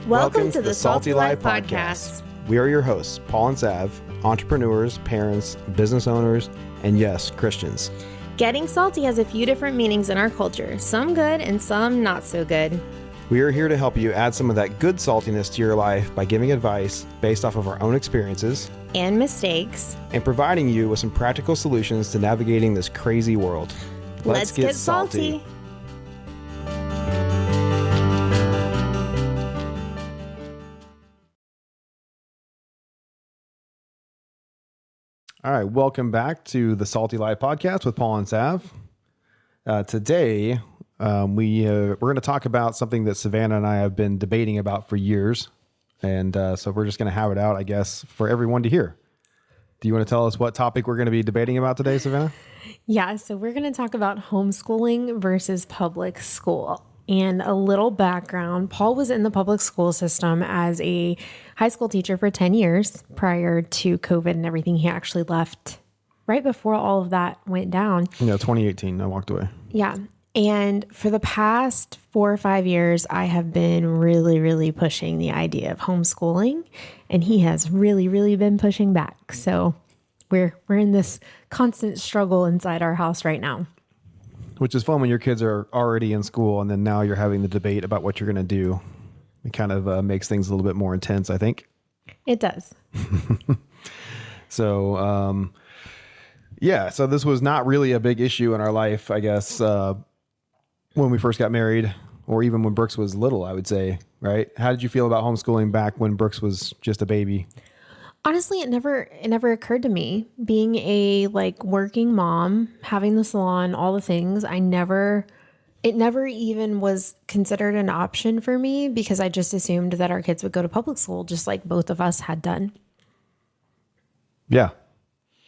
Welcome to the Salty Life Podcast. We are your hosts, Paul and Sav, entrepreneurs, parents, business owners, and yes, Christians. Getting salty has a few different meanings in our culture, some good and some not so good. We are here to help you add some of that good saltiness to your life by giving advice based off of our own experiences and mistakes, and providing you with some practical solutions to navigating this crazy world. Let's get salty. All right, welcome back to the Salty Life Podcast with Paul and Sav. Today, we're going to talk about something that Savannah and I have been debating about for years. And so we're just going to have it out, I guess, for everyone to hear. Do you want to tell us what topic we're going to be debating about today, Savannah? Yeah, so we're going to talk about homeschooling versus public school. And a little background, Paul was in the public school system as a high school teacher for 10 years prior to COVID and everything. He actually left right before all of that went down. Yeah, 2018, I walked away. Yeah. And for the past 4 or 5 years, I have been really pushing the idea of homeschooling. And he has really been pushing back. So we're in this constant struggle inside our house right now. Which is fun when your kids are already in school and then now you're having the debate about what you're going to do. It kind of makes things a little bit more intense, I think. It does. So, so this was not really a big issue in our life, I guess, when we first got married or even when Brooks was little, I would say, right? How did you feel about homeschooling back when Brooks was just a baby? Honestly, it never occurred to me being a working mom, having the salon, all the things. It never even was considered an option for me because I just assumed that our kids would go to public school just like both of us had done. Yeah.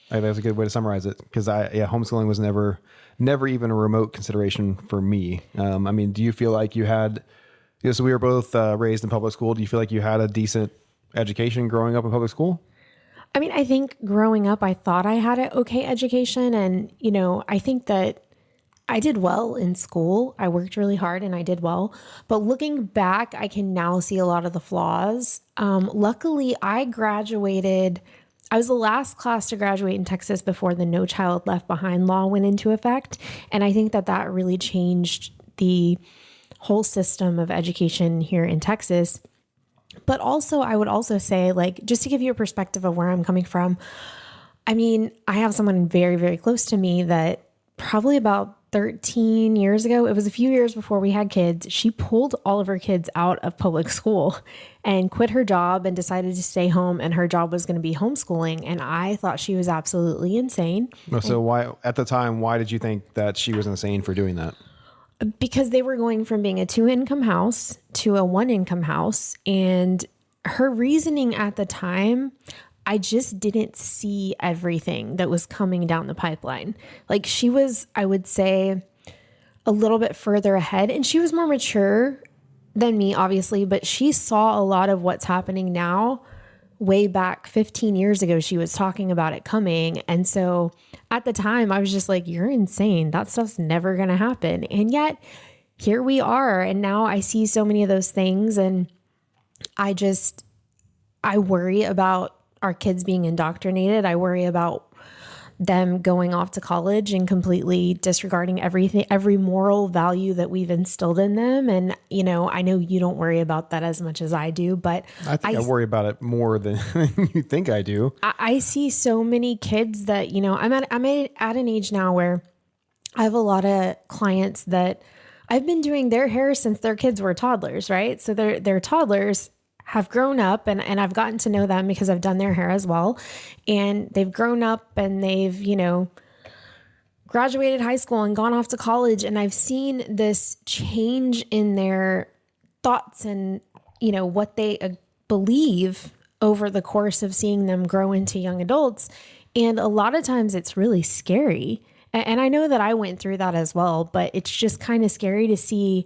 I think that's a good way to summarize it because homeschooling was never even a remote consideration for me. Do you feel like you had, so we were both raised in public school. Do you feel like you had a decent education growing up in public school? I think growing up, I thought I had an okay education. And, I think that I did well in school. I worked really hard and I did well. But looking back, I can now see a lot of the flaws. Luckily, I graduated. I was the last class to graduate in Texas before the No Child Left Behind law went into effect. And I think that really changed the whole system of education here in Texas. But also, I would also say, just to give you a perspective of where I'm coming from, I have someone very close to me that probably about 13 years ago, it was a few years before we had kids, she pulled all of her kids out of public school and quit her job and decided to stay home, and her job was going to be homeschooling. And I thought she was absolutely insane. So why did you think that she was insane for doing that? Because they were going from being a 2-income house to a 1-income house. And her reasoning at the time, I just didn't see everything that was coming down the pipeline. She was, I would say, a little bit further ahead, and she was more mature than me, obviously, but she saw a lot of what's happening now. Way back 15 years ago, she was talking about it coming. And so at the time I was just like, you're insane. That stuff's never going to happen. And yet here we are. And now I see so many of those things. And I worry about our kids being indoctrinated. I worry about them going off to college and completely disregarding every moral value that we've instilled in them. And, I know you don't worry about that as much as I do, but I think I worry about it more than you think I do. I see so many kids that, I'm at an age now where I have a lot of clients that I've been doing their hair since their kids were toddlers, right? So they're toddlers, have grown up, and I've gotten to know them because I've done their hair as well. And they've grown up and they've, graduated high school and gone off to college. And I've seen this change in their thoughts and, what they believe over the course of seeing them grow into young adults. And a lot of times it's really scary. And I know that I went through that as well, but it's just kind of scary to see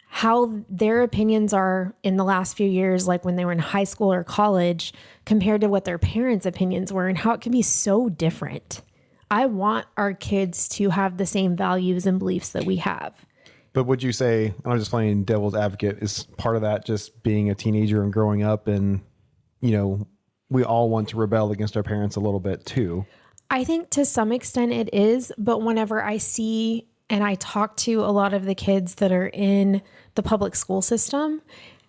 how their opinions are in the last few years, like when they were in high school or college, compared to what their parents' opinions were, and how it can be so different. I want our kids to have the same values and beliefs that we have. But would you say, and I'm just playing devil's advocate, is part of that just being a teenager and growing up, and, we all want to rebel against our parents a little bit too? I think to some extent it is, but whenever I see and I talk to a lot of the kids that are in the public school system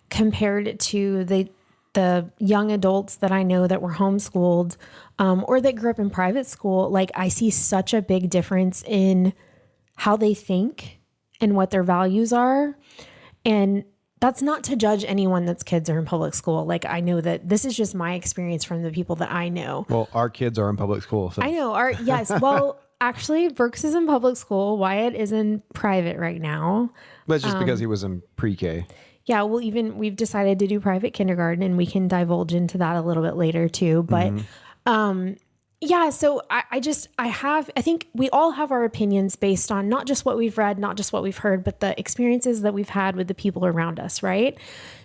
compared to the young adults that I know that were homeschooled or that grew up in private school, like I see such a big difference in how they think and what their values are. And that's not to judge anyone that's kids are in public school. Like I know that this is just my experience from the people that I know. Well, our kids are in public school. So. I know. Yes. Well, actually, Brooks is in public school. Wyatt is in private right now. That's just because he was in pre-K. Yeah. Well, we've decided to do private kindergarten, and we can divulge into that a little bit later too. But, yeah, so I think we all have our opinions based on not just what we've read, not just what we've heard, but the experiences that we've had with the people around us, right?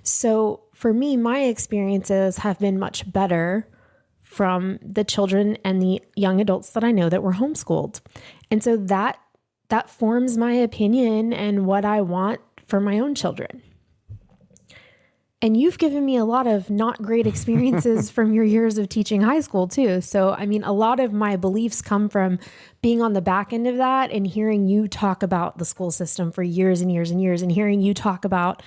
So for me, my experiences have been much better from the children and the young adults that I know that were homeschooled. And so that forms my opinion and what I want for my own children. And you've given me a lot of not great experiences from your years of teaching high school too. So, I mean, a lot of my beliefs come from being on the back end of that and hearing you talk about the school system for years and years and years, and hearing you talk about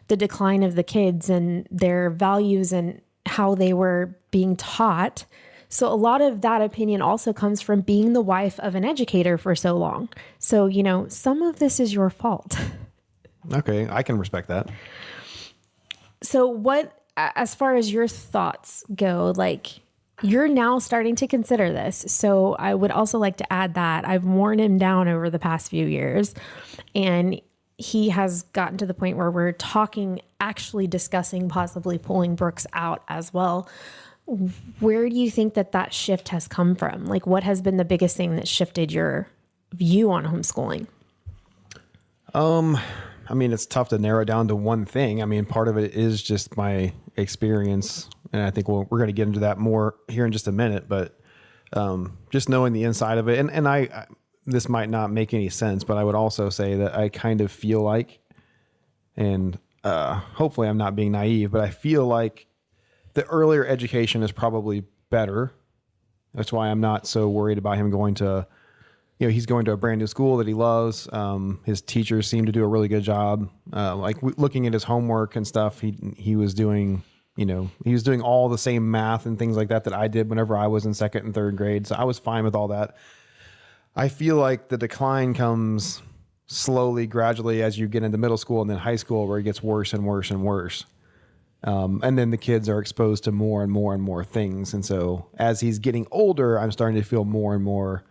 the decline of the kids and their values and how they were being taught. So a lot of that opinion also comes from being the wife of an educator for so long. So, some of this is your fault. Okay, I can respect that. So as far as your thoughts go, like you're now starting to consider this. So I would also like to add that I've worn him down over the past few years, and he has gotten to the point where we're actually discussing possibly pulling Brooks out as well. Where do you think that shift has come from? Like what has been the biggest thing that shifted your view on homeschooling? I mean, it's tough to narrow it down to one thing. I mean, part of it is just my experience, and I think we're going to get into that more here in just a minute, but just knowing the inside of it. And I this might not make any sense, but I would also say that I kind of feel like, and hopefully I'm not being naive, but I feel like the earlier education is probably better. That's why I'm not so worried about him going to, he's going to a brand new school that he loves. His teachers seem to do a really good job. Looking at his homework and stuff, he was doing, he was doing all the same math and things like that I did whenever I was in second and third grade. So I was fine with all that. I feel like the decline comes slowly, gradually as you get into middle school and then high school, where it gets worse and worse and worse. And then the kids are exposed to more and more and more things. And so as he's getting older, I'm starting to feel more and more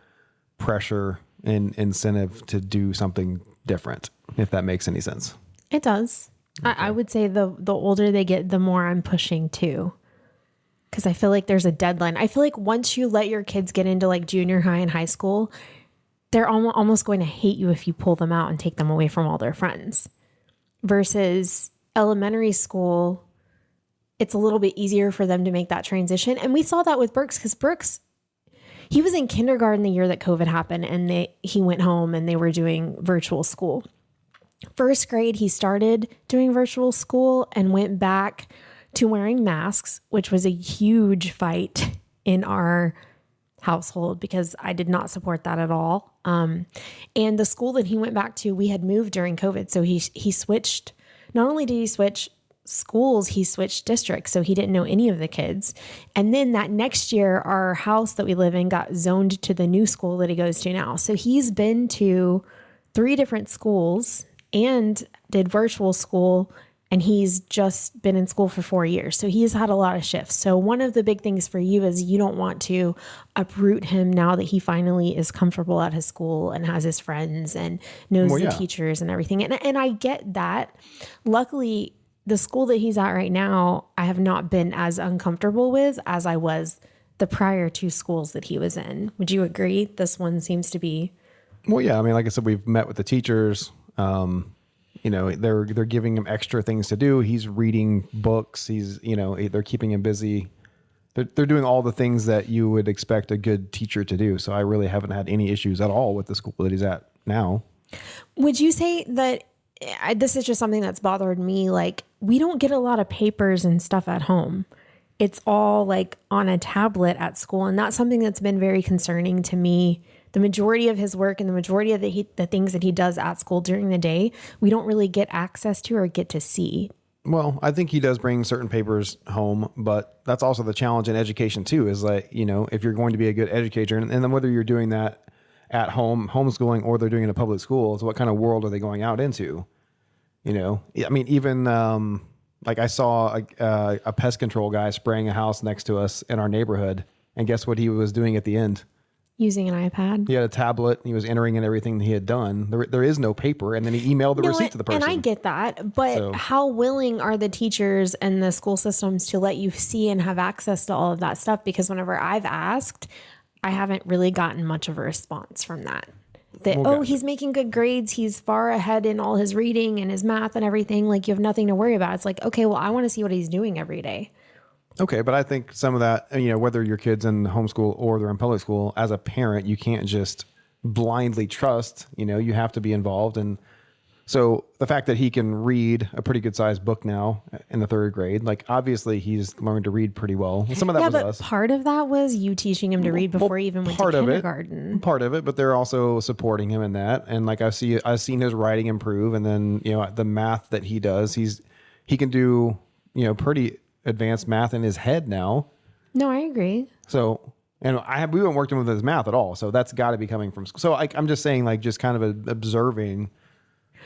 pressure and incentive to do something different, if that makes any sense. It does. Okay. I would say the older they get, the more I'm pushing too. Because I feel like there's a deadline. I feel like once you let your kids get into like junior high and high school, they're almost going to hate you if you pull them out and take them away from all their friends. Versus elementary school, it's a little bit easier for them to make that transition. And we saw that with Brooks, because Brooks, he was in kindergarten the year that COVID happened, and he went home and they were doing virtual school. First grade, he started doing virtual school and went back to wearing masks, which was a huge fight in our household because I did not support that at all. And the school that he went back to, we had moved during COVID. So he switched, not only did he switch schools, he switched districts. So he didn't know any of the kids. And then that next year, our house that we live in got zoned to the new school that he goes to now. So he's been to 3 different schools and did virtual school, and he's just been in school for 4 years. So he's had a lot of shifts. So one of the big things for you is you don't want to uproot him now that he finally is comfortable at his school and has his friends and knows the teachers and everything. And I get that. Luckily, the school that he's at right now, I have not been as uncomfortable with as I was the prior 2 schools that he was in. Would you agree? This one seems to be. Well, yeah. I mean, like I said, we've met with the teachers. They're giving him extra things to do. He's reading books. They're keeping him busy. They're doing all the things that you would expect a good teacher to do. So I really haven't had any issues at all with the school that he's at now. Would you say that this is just something that's bothered me. Like, we don't get a lot of papers and stuff at home. It's all like on a tablet at school. And that's something that's been very concerning to me. The majority of his work and the majority of the things that he does at school during the day, we don't really get access to or get to see. Well, I think he does bring certain papers home, but that's also the challenge in education too, is like, if you're going to be a good educator, and then whether you're doing that at home, homeschooling, or they're doing it in a public school, is what kind of world are they going out into? I mean, even like I saw a pest control guy spraying a house next to us in our neighborhood, and guess what he was doing at the end? Using an iPad. He had a tablet. And he was entering in everything that he had done. There is no paper, and then he emailed the receipt to the person. And I get that, but how willing are the teachers and the school systems to let you see and have access to all of that stuff? Because whenever I've asked, I haven't really gotten much of a response from that. He's making good grades. He's far ahead in all his reading and his math and everything. Like, you have nothing to worry about. It's like, okay, well, I want to see what he's doing every day. Okay, but I think some of that, whether your kid's in homeschool or they're in public school, as a parent, you can't just blindly trust, you have to be involved. And so the fact that he can read a pretty good sized book now in the 3rd grade, like obviously he's learned to read pretty well. And some of that was us. Part of that was you teaching him to read before he even went to kindergarten. Part of it, but they're also supporting him in that. And like I've seen his writing improve, and then, the math that he does, he can do, pretty advanced math in his head now. No, I agree. So, and we haven't worked with his math at all. So that's got to be coming from school. So I'm just saying, like, just kind of observing.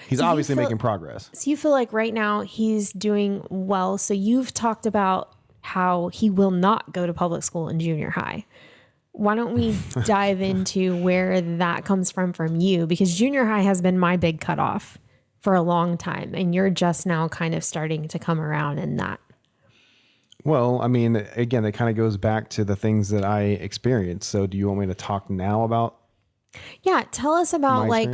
He's obviously making progress. So you feel like right now he's doing well. So you've talked about how he will not go to public school in junior high. Why don't we dive into where that comes from you? Because junior high has been my big cutoff for a long time. And you're just now kind of starting to come around in that. Well, I mean, again, it kind of goes back to the things that I experienced. So do you want me to talk now about? Yeah. Tell us about like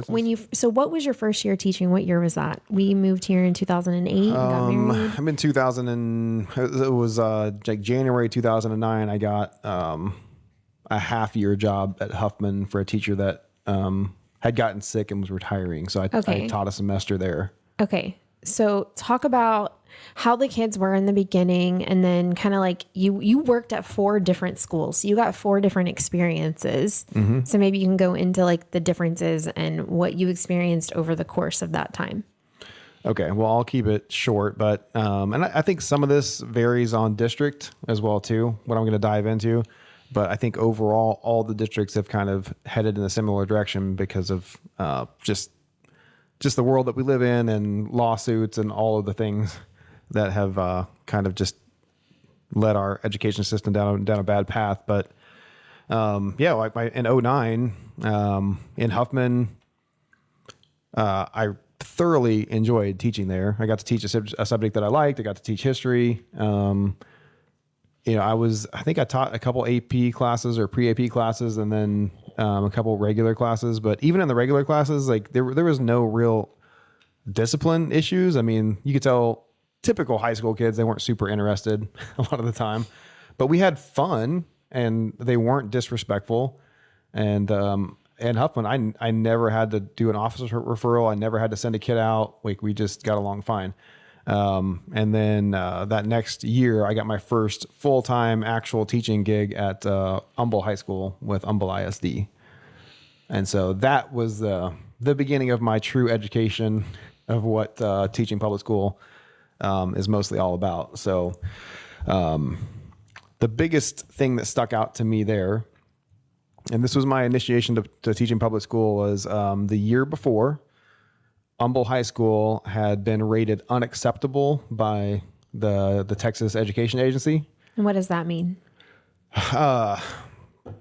so what was your first year teaching? What year was that? We moved here in 2008 and got married. I'm in it was like January 2009. I got a half year job at Huffman for a teacher that had gotten sick and was retiring. So I taught a semester there. Okay. So talk about how the kids were in the beginning, and then kind of like you worked at 4 different schools. So you got 4 different experiences. Mm-hmm. So maybe you can go into like the differences and what you experienced over the course of that time. Okay. Well, I'll keep it short, but, and I think some of this varies on district as well too, what I'm going to dive into. But I think overall, all the districts have kind of headed in a similar direction because of, just the world that we live in and lawsuits and all of the things that have kind of just led our education system down a bad path. But like in 2009 in Huffman, I thoroughly enjoyed teaching there. I got to teach a subject that I liked. I got to teach history. I think I taught a couple AP classes or pre-AP classes, and then a couple regular classes. But even in the regular classes, like there was no real discipline issues. I mean, you could tell typical high school kids, they weren't super interested a lot of the time, but we had fun and they weren't disrespectful. And Huffman, I never had to do an officer referral. I never had to send a kid out. Like, we just got along fine. And then that next year, I got my first full-time actual teaching gig at Humble High School with Humble ISD. And so that was the beginning of my true education of what teaching public school is mostly all about. So the biggest thing that stuck out to me there, and this was my initiation to teaching public school, was the year before, Humble High School had been rated unacceptable by the Texas Education Agency. And what does that mean?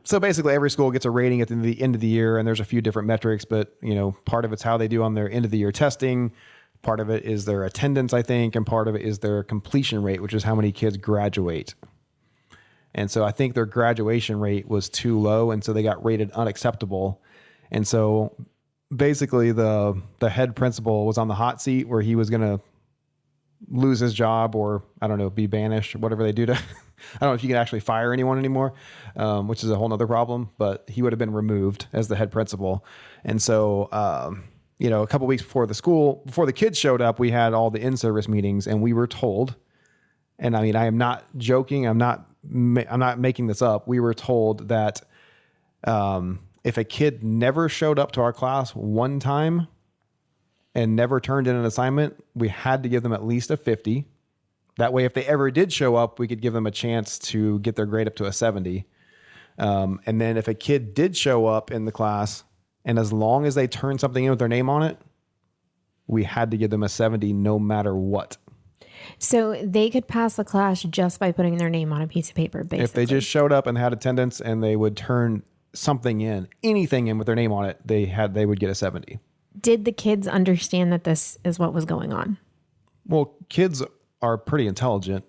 So basically every school gets a rating at the end of the year, and there's a few different metrics, but part of it's how they do on their end of the year testing. Part of it is their attendance, I think, and part of it is their completion rate, which is how many kids graduate. And so I think their graduation rate was too low, and so they got rated unacceptable. And so basically the head principal was on the hot seat where he was going to lose his job, or I don't know, be banished, whatever they do to, I don't know if you can actually fire anyone anymore, which is a whole nother problem, but he would have been removed as the head principal. And so, a couple weeks before the kids showed up, we had all the in-service meetings, and we were told, and I mean, I am not joking. I'm not making this up. We were told that if a kid never showed up to our class one time and never turned in an assignment, we had to give them at least a 50. That way, if they ever did show up, we could give them a chance to get their grade up to a 70. And then if a kid did show up in the class, and as long as they turned something in with their name on it, we had to give them a 70 no matter what. So they could pass the class just by putting their name on a piece of paper, basically. If they just showed up and had attendance and they would turn something in, anything in with their name on it, they would get a 70. Did the kids understand that this is what was going on? Well, kids are pretty intelligent,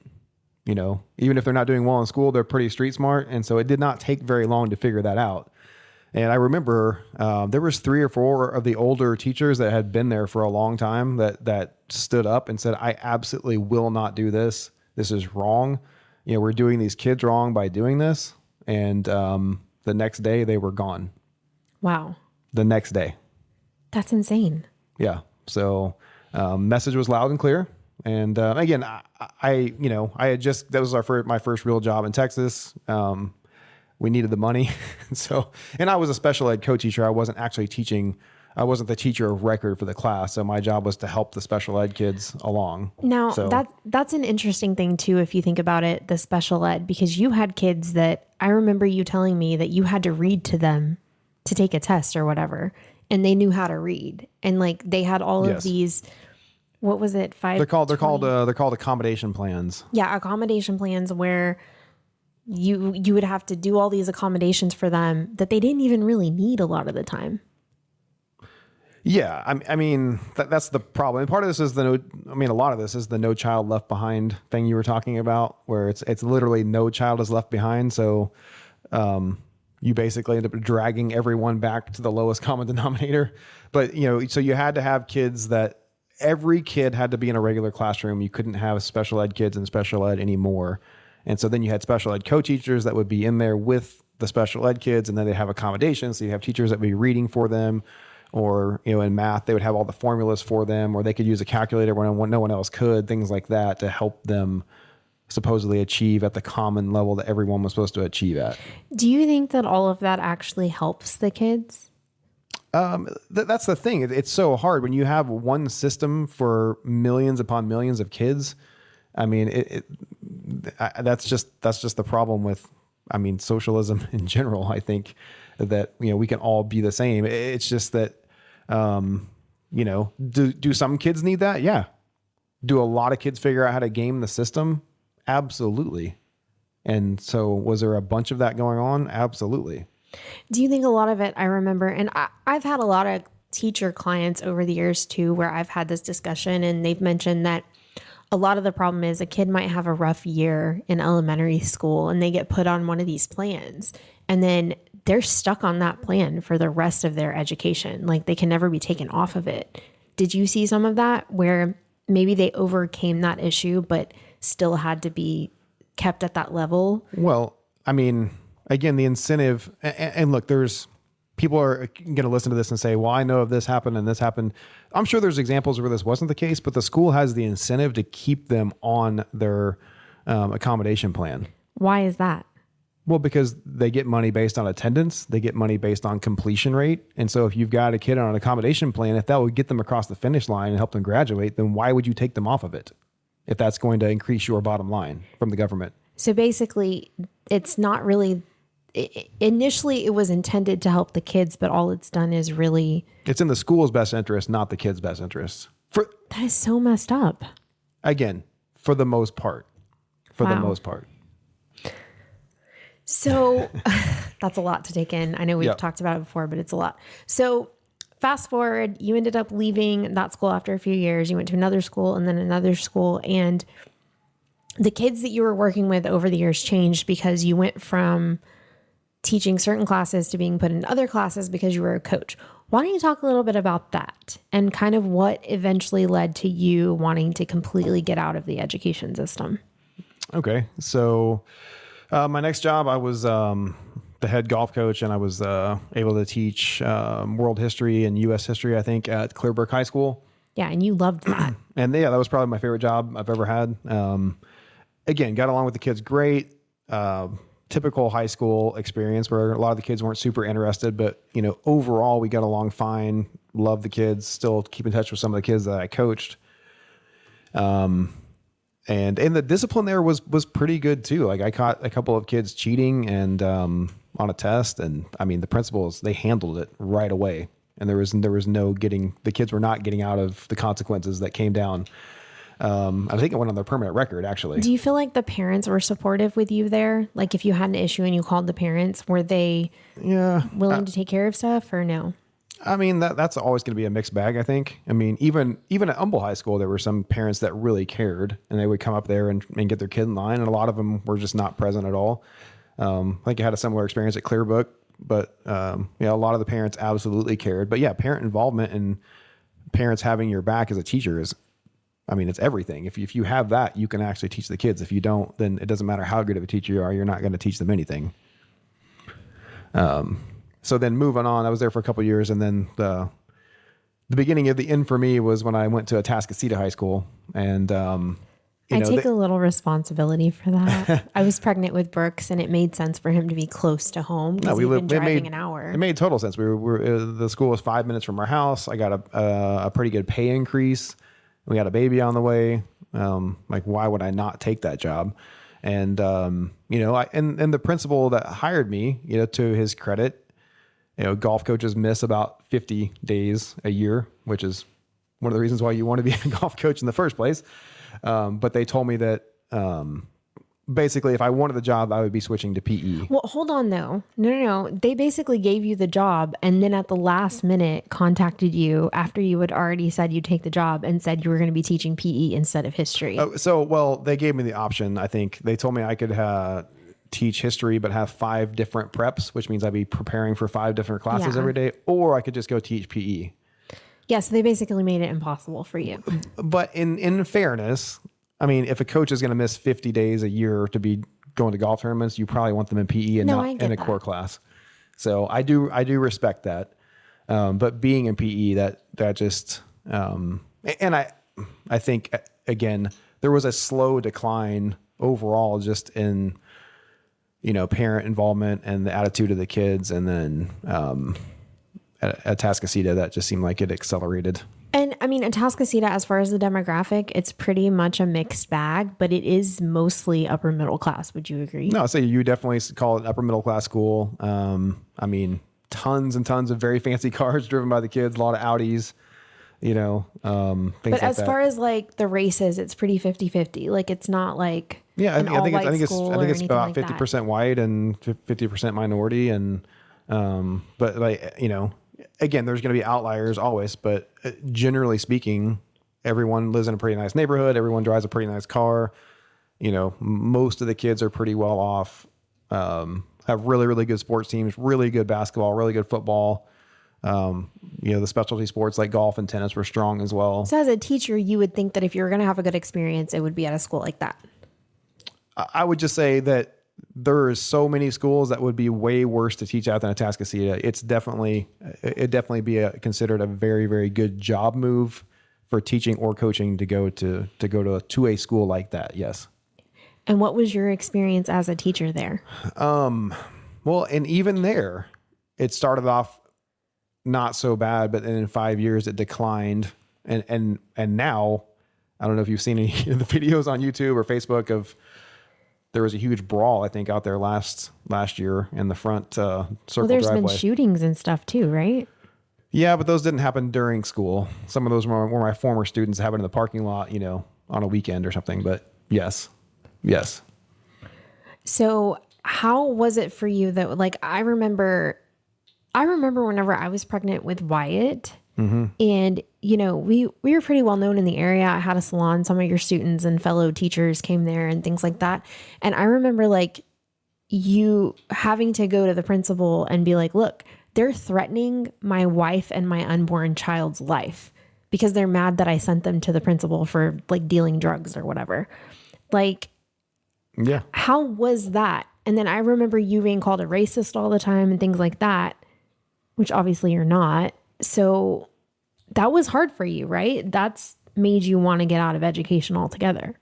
even if they're not doing well in school, they're pretty street smart. And so it did not take very long to figure that out. And I remember there was 3 or 4 of the older teachers that had been there for a long time that stood up and said, I absolutely will not do this. This is wrong. We're doing these kids wrong by doing this. And the next day they were gone. Wow. The next day. That's insane. Yeah. So message was loud and clear. And again, I had just, that was my first real job in Texas. We needed the money. And I was a special ed co-teacher. I wasn't actually teaching. I wasn't the teacher of record for the class. So my job was to help the special ed kids along. Now that's an interesting thing too, if you think about it, the special ed, because you had kids that I remember you telling me that you had to read to them to take a test or whatever. And they knew how to read. And like they had all of these, what was it? They're called accommodation plans. Yeah. Accommodation plans where you would have to do all these accommodations for them that they didn't even really need a lot of the time. Yeah. I mean, that's the problem. And part of this is a lot of this is the no child left behind thing you were talking about, where it's literally no child is left behind. So, you basically end up dragging everyone back to the lowest common denominator. But, so you had to have kids that every kid had to be in a regular classroom. You couldn't have special ed kids in special ed anymore. And so then you had special ed co-teachers that would be in there with the special ed kids, and then they have accommodations. So you have teachers that would be reading for them, or, in math, they would have all the formulas for them, or they could use a calculator when no one else could, things like that to help them supposedly achieve at the common level that everyone was supposed to achieve at. Do you think that all of that actually helps the kids? That's the thing. It's so hard when you have one system for millions upon millions of kids. I mean, that's just the problem with, socialism in general. I think that, we can all be the same. It's just that, do some kids need that? Yeah. Do a lot of kids figure out how to game the system? Absolutely. And so was there a bunch of that going on? Absolutely. Do you think a lot of it, I remember, and I've had a lot of teacher clients over the years too, where I've had this discussion and they've mentioned that a lot of the problem is a kid might have a rough year in elementary school and they get put on one of these plans and then they're stuck on that plan for the rest of their education. Like they can never be taken off of it. Did you see some of that where maybe they overcame that issue, but still had to be kept at that level? Well, again, the incentive, and look, people are going to listen to this and say, well, I know if this happened and this happened. I'm sure there's examples where this wasn't the case, but the school has the incentive to keep them on their accommodation plan. Why is that? Well, because they get money based on attendance. They get money based on completion rate. And so if you've got a kid on an accommodation plan, if that would get them across the finish line and help them graduate, then why would you take them off of it if that's going to increase your bottom line from the government? So basically, it's not really... Initially, it was intended to help the kids, but all it's done is really... It's in the school's best interest, not the kids' best interest. That is so messed up. Again, for the most part. For the most part. So that's a lot to take in. I know we've talked about it before, but it's a lot. So fast forward, you ended up leaving that school after a few years. You went to another school and then another school. And the kids that you were working with over the years changed because you went from teaching certain classes to being put in other classes because you were a coach. Why don't you talk a little bit about that and kind of what eventually led to you wanting to completely get out of the education system? Okay. So my next job, I was the head golf coach, and I was able to teach world history and U.S. history, I think, at Clearbrook High School. Yeah, and you loved that. And yeah, that was probably my favorite job I've ever had. Again, got along with the kids great. Typical high school experience where a lot of the kids weren't super interested, but overall we got along fine. Loved the kids. Still keep in touch with some of the kids that I coached. And the discipline there was pretty good too. Like I caught a couple of kids cheating and on a test, and I mean the principals, they handled it right away, and there was no getting, the kids were not getting out of the consequences that came down. I think it went on their permanent record, actually. Do you feel like the parents were supportive with you there? Like if you had an issue and you called the parents, were they willing to take care of stuff or no? I mean, that's always going to be a mixed bag, I think. I mean, even at Humble High School, there were some parents that really cared, and they would come up there and get their kid in line, and a lot of them were just not present at all. I think I had a similar experience at Clearbrook, but a lot of the parents absolutely cared. But yeah, parent involvement and parents having your back as a teacher is, I mean, it's everything. If you have that, you can actually teach the kids. If you don't, then it doesn't matter how good of a teacher you are, you're not going to teach them anything. So then moving on, I was there for a couple of years, and then the beginning of the end for me was when I went to Atascocita High School, and I take a little responsibility for that. I was pregnant with Brooks, and it made sense for him to be close to home because we've been driving an hour. It made total sense. We were the school was 5 minutes from our house. I got a pretty good pay increase. We got a baby on the way. Like, why would I not take that job? And and the principal that hired me, to his credit, golf coaches miss about 50 days a year, which is one of the reasons why you want to be a golf coach in the first place. But they told me that basically if I wanted the job, I would be switching to PE. Well, hold on though. No. They basically gave you the job and then at the last minute contacted you after you had already said you'd take the job and said you were going to be teaching PE instead of history. Well, they gave me the option. I think they told me I could teach history, but have 5 different preps, which means I'd be preparing for 5 different classes every day, or I could just go teach PE. Yeah, so they basically made it impossible for you. But in fairness, I mean, if a coach is going to miss 50 days a year to be going to golf tournaments, you probably want them in PE and not in a core class. So I do respect that. But being in PE, that just, and I think again, there was a slow decline overall just in, parent involvement and the attitude of the kids. And then, at Atascocita, that just seemed like it accelerated. And I mean, Atascocita, as far as the demographic, it's pretty much a mixed bag, but it is mostly upper middle class. Would you agree? No, so you definitely call it upper middle class school. I mean, tons and tons of very fancy cars driven by the kids, a lot of Audis, things but like as that. far as like the races, it's pretty 50-50. Like it's not like I think it's about 50% that. white and 50% minority, and but like again, there's going to be outliers always, but generally speaking, everyone lives in a pretty nice neighborhood. Everyone drives a pretty nice car. Most of the kids are pretty well off. Have really, really good sports teams, really good basketball, really good football. The specialty sports like golf and tennis were strong as well. So as a teacher, you would think that if you were going to have a good experience, it would be at a school like that. I would just say that there is so many schools that would be way worse to teach at than Atascocita. It'd definitely be considered a very, very good job move for teaching or coaching to go to a school like that. Yes. And what was your experience as a teacher there? Well, and even there, it started off not so bad, but then in 5 years it declined. And now, I don't know if you've seen any of the videos on YouTube or Facebook there was a huge brawl, I think, out there last year in the front circle driveway. Well, there's been shootings and stuff too, right? Yeah, but those didn't happen during school. Some of those were my former students happened in the parking lot, on a weekend or something. But yes. So how was it for you though? Like I remember whenever I was pregnant with Wyatt, and we were pretty well known in the area. I had a salon. Some of your students and fellow teachers came there and things like that. And I remember like you having to go to the principal and be like, look, they're threatening my wife and my unborn child's life because they're mad that I sent them to the principal for like dealing drugs or whatever. Like, yeah. How was that? And then I remember you being called a racist all the time and things like that, which obviously you're not. So that was hard for you, right? That's made you want to get out of education altogether.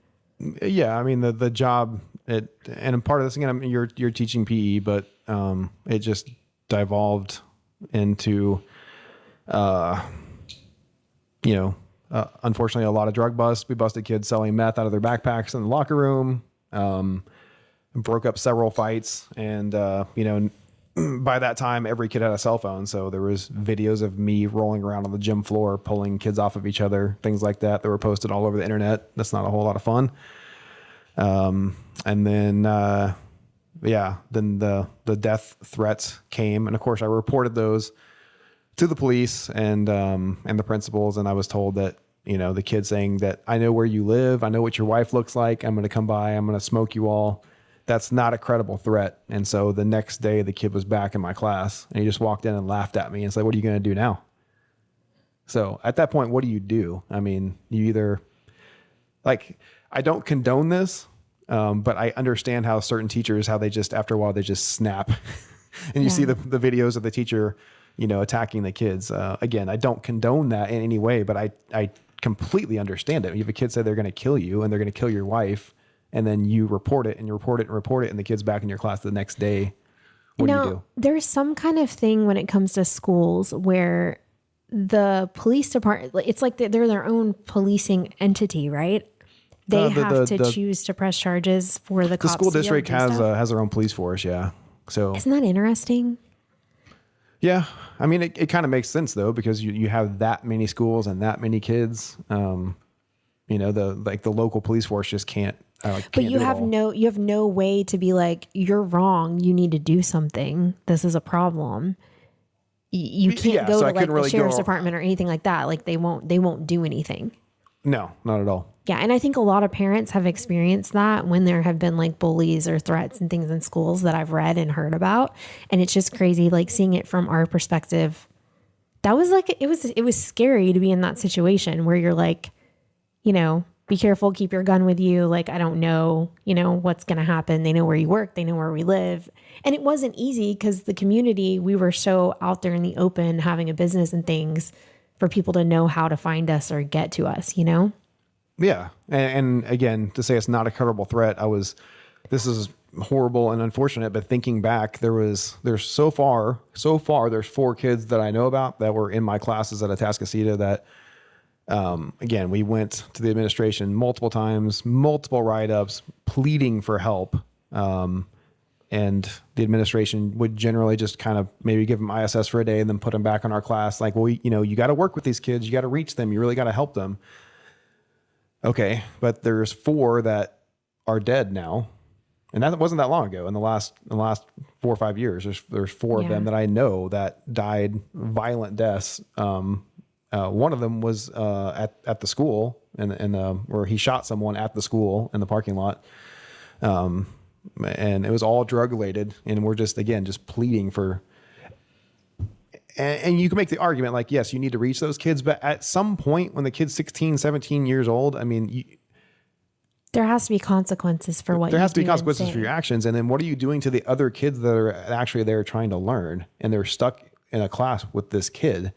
Yeah. I mean, the job, and part of this, again, I mean, you're teaching PE, but it just devolved into, unfortunately, a lot of drug busts. We busted kids selling meth out of their backpacks in the locker room, broke up several fights. And, by that time, every kid had a cell phone. So there was videos of me rolling around on the gym floor, pulling kids off of each other, things like that were posted all over the internet. That's not a whole lot of fun. And then, then the death threats came. And of course I reported those to the police and the principals. And I was told that, the kid saying that I know where you live. I know what your wife looks like. I'm going to come by. I'm going to smoke you all. That's not a credible threat. And so the next day the kid was back in my class and he just walked in and laughed at me and said, "What are you going to do now?" So at that point, what do? I mean, you either I don't condone this, but I understand how certain teachers, how they just, after a while, they just snap and you see the videos of the teacher, attacking the kids. Again, I don't condone that in any way, but I completely understand it. You have a kid say they're going to kill you and they're going to kill your wife, and then you report it and you report it and report it, and the kid's back in your class the next day. What do you do? There's some kind of thing when it comes to schools where the police department, it's like they're their own policing entity, right? They have to choose to press charges for the cops. The school district has their own police force. Yeah. So isn't that interesting? Yeah. I mean, it kind of makes sense though, because you have that many schools and that many kids. The local police force just can't. But you have no way to be like, you're wrong. You need to do something. This is a problem. You can't go to the sheriff's department or anything like that. Like they won't do anything. No, not at all. Yeah. And I think a lot of parents have experienced that when there have been like bullies or threats and things in schools that I've read and heard about. And it's just crazy, like seeing it from our perspective. That was like, it was scary to be in that situation where you're like, be careful, keep your gun with you. Like, I don't know, what's going to happen. They know where you work. They know where we live. And it wasn't easy because the community, we were so out there in the open having a business and things for people to know how to find us or get to us, Yeah. And again, to say it's not a credible threat, this is horrible and unfortunate, but thinking back, there's so far, there's 4 kids that I know about that were in my classes at Atascocita that, again, we went to the administration multiple times, multiple write-ups, pleading for help. And the administration would generally just kind of maybe give them ISS for a day and then put them back on our class. Like, well, you got to work with these kids. You got to reach them. You really got to help them. Okay. But there's 4 that are dead now. And that wasn't that long ago. In the last 4 or 5 years, there's 4 of them that I know that died violent deaths. One of them was at the school and where he shot someone at the school in the parking lot. And it was all drug related. And we're just pleading for, and you can make the argument like, yes, you need to reach those kids. But at some point when the kid's 16, 17 years old, I mean, there has to be consequences for what you do. There has to be consequences for your actions. And then what are you doing to the other kids that are actually there trying to learn and they're stuck in a class with this kid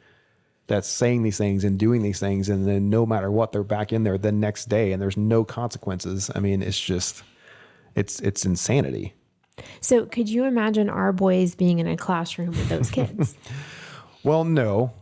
that's saying these things and doing these things. And then no matter what, they're back in there the next day and there's no consequences. I mean, it's just, it's insanity. So could you imagine our boys being in a classroom with those kids? Well, no.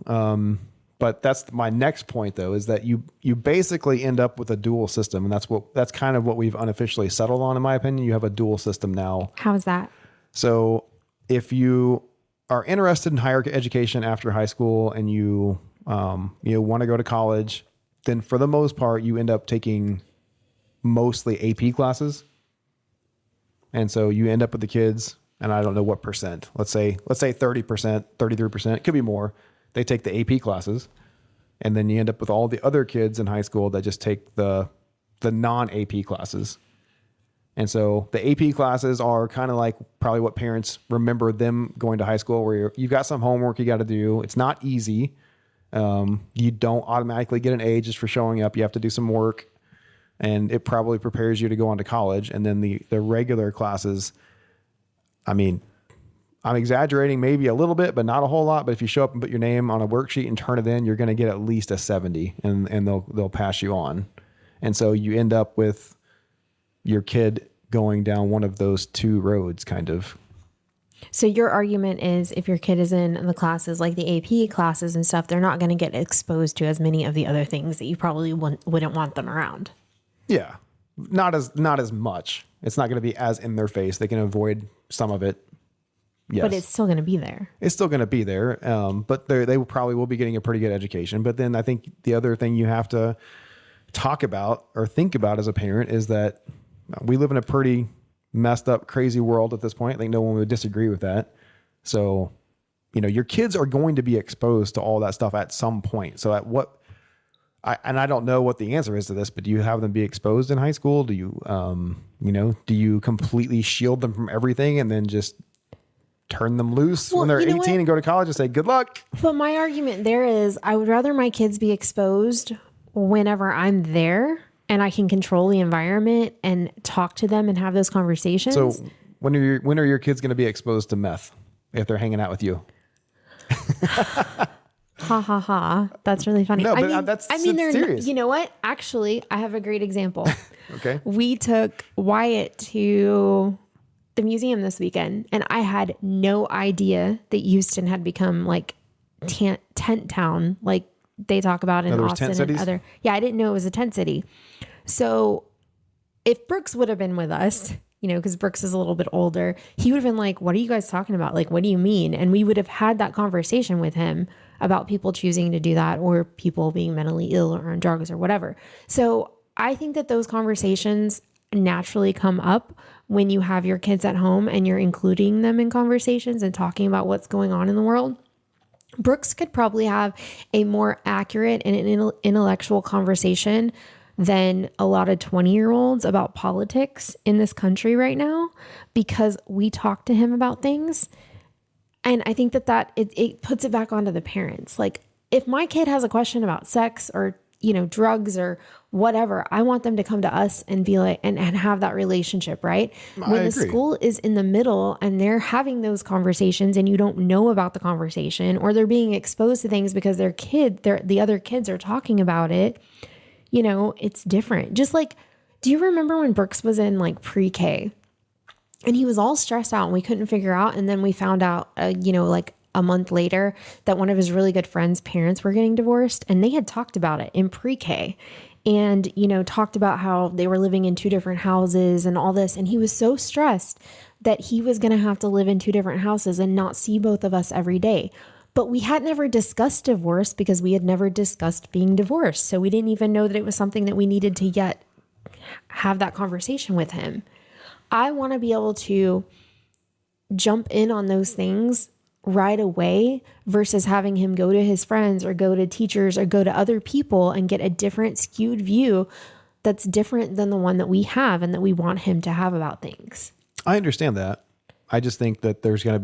But that's my next point though, is that you basically end up with a dual system. And that's kind of what we've unofficially settled on, in my opinion. You have a dual system now. How is that? So if you are interested in higher education after high school and you want to go to college, then for the most part, you end up taking mostly AP classes. And so you end up with the kids, and I don't know what percent, let's say 30%, 33%, it could be more. They take the AP classes, and then you end up with all the other kids in high school that just take the non-AP classes. And so the AP classes are kind of like probably what parents remember them going to high school, where you've got some homework you got to do. It's not easy. You don't automatically get an A just for showing up. You have to do some work, and it probably prepares you to go on to college. And then the regular classes, I mean, I'm exaggerating maybe a little bit, but not a whole lot. But if you show up and put your name on a worksheet and turn it in, you're going to get at least a 70 and they'll pass you on. And so you end up with your kid going down one of those two roads kind of. So your argument is if your kid is in the classes like the AP classes and stuff, they're not going to get exposed to as many of the other things that you probably wouldn't want them around. Yeah. Not as much. It's not going to be as in their face. They can avoid some of it. Yes. But it's still going to be there. It's still going to be there. But they probably will be getting a pretty good education. But then I think the other thing you have to talk about or think about as a parent is that we live in a pretty messed up, crazy world at this point. I think no one would disagree with that. So, your kids are going to be exposed to all that stuff at some point. So I don't know what the answer is to this, but do you have them be exposed in high school? Do you, do you completely shield them from everything and then just turn them loose when they're 18 and go to college and say, good luck? But my argument there is I would rather my kids be exposed whenever I'm there and I can control the environment and talk to them and have those conversations. So when are your kids going to be exposed to meth if they're hanging out with you? Ha ha ha. That's really funny. No, but that's serious. You know what? Actually, I have a great example. Okay. We took Wyatt to the museum this weekend and I had no idea that Houston had become like tent town. Like they talk about in Austin and other. Yeah, I didn't know it was a tent city. So if Brooks would have been with us, because Brooks is a little bit older, he would have been like, what are you guys talking about? Like, what do you mean? And we would have had that conversation with him about people choosing to do that or people being mentally ill or on drugs or whatever. So I think that those conversations naturally come up when you have your kids at home and you're including them in conversations and talking about what's going on in the world. Brooks could probably have a more accurate and an intellectual conversation than a lot of 20-year-olds about politics in this country right now because we talk to him about things. And I think that it puts it back onto the parents. Like if my kid has a question about sex or, drugs or whatever, I want them to come to us and be like, and have that relationship, right? When the school is in the middle and they're having those conversations and you don't know about the conversation or they're being exposed to things because the other kids are talking about it, it's different. Just like, do you remember when Brooks was in like pre-K and he was all stressed out and we couldn't figure out. And then we found out, like a month later that one of his really good friends' parents were getting divorced and they had talked about it in pre-K and, talked about how they were living in two different houses and all this. And he was so stressed that he was going to have to live in two different houses and not see both of us every day. But we had never discussed divorce because we had never discussed being divorced. So we didn't even know that it was something that we needed to yet have that conversation with him. I want to be able to jump in on those things right away versus having him go to his friends or go to teachers or go to other people and get a different skewed view that's different than the one that we have and that we want him to have about things. I understand that. I just think that there's going to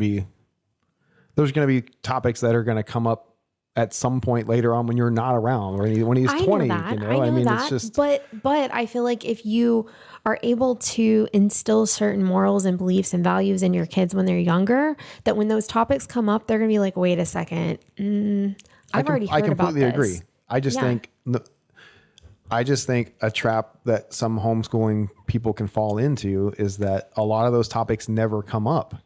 be topics that are going to come up at some point later on when you're not around or when he's 20, I know that. It's just, but I feel like if you are able to instill certain morals and beliefs and values in your kids when they're younger, that when those topics come up, they're going to be like, wait a second. I've already heard about this. I completely agree. I just think a trap that some homeschooling people can fall into is that a lot of those topics never come up.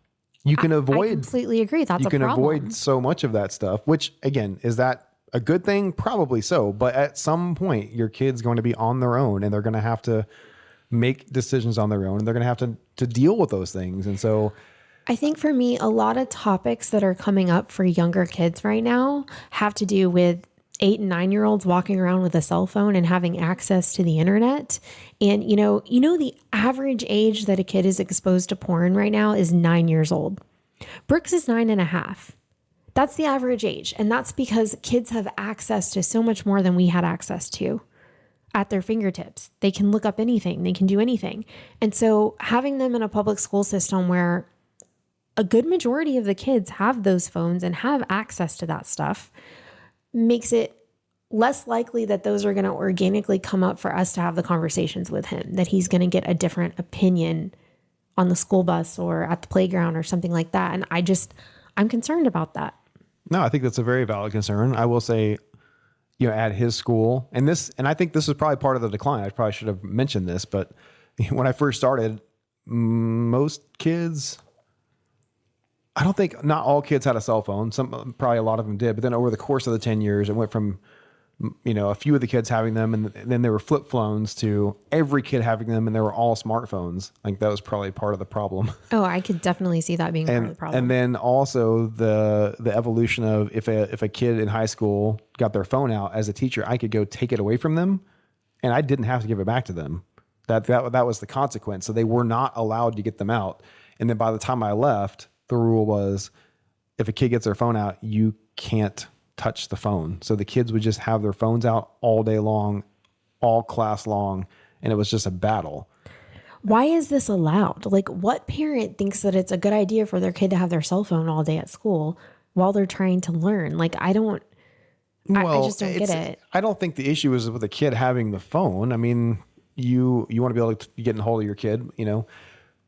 You can avoid. I completely agree. That's a problem. You can avoid so much of that stuff, which again, is that a good thing? Probably so. But at some point, your kid's going to be on their own and they're going to have to make decisions on their own and they're going to have to deal with those things. And so I think for me, a lot of topics that are coming up for younger kids right now have to do with 8 and 9-year-olds walking around with a cell phone and having access to the internet. And, the average age that a kid is exposed to porn right now is 9 years old. Brooks is 9.5. That's the average age. And that's because kids have access to so much more than we had access to at their fingertips. They can look up anything. They can do anything. And so having them in a public school system where a good majority of the kids have those phones and have access to that stuff makes it less likely that those are going to organically come up for us to have the conversations with him, that he's going to get a different opinion on the school bus or at the playground or something like that. And I'm concerned about that. No, I think that's a very valid concern. I will say, at his school, and I think this is probably part of the decline. I probably should have mentioned this, but when I first started, most kids, I don't think, not all kids had a cell phone. Probably a lot of them did. But then over the course of the 10 years, it went from, a few of the kids having them, and then there were flip phones to every kid having them, and they were all smartphones. Like that was probably part of the problem. Oh, I could definitely see that being part of the problem. And then also the evolution of if a kid in high school got their phone out, as a teacher, I could go take it away from them, and I didn't have to give it back to them. That was the consequence. So they were not allowed to get them out. And then by the time I left, the rule was if a kid gets their phone out, you can't touch the phone. So the kids would just have their phones out all day long, all class long, and it was just a battle. Why is this allowed? Like, what parent thinks that it's a good idea for their kid to have their cell phone all day at school while they're trying to learn? Like, I just don't get it. I don't think the issue is with a kid having the phone. I mean, you want to be able to get a hold of your kid,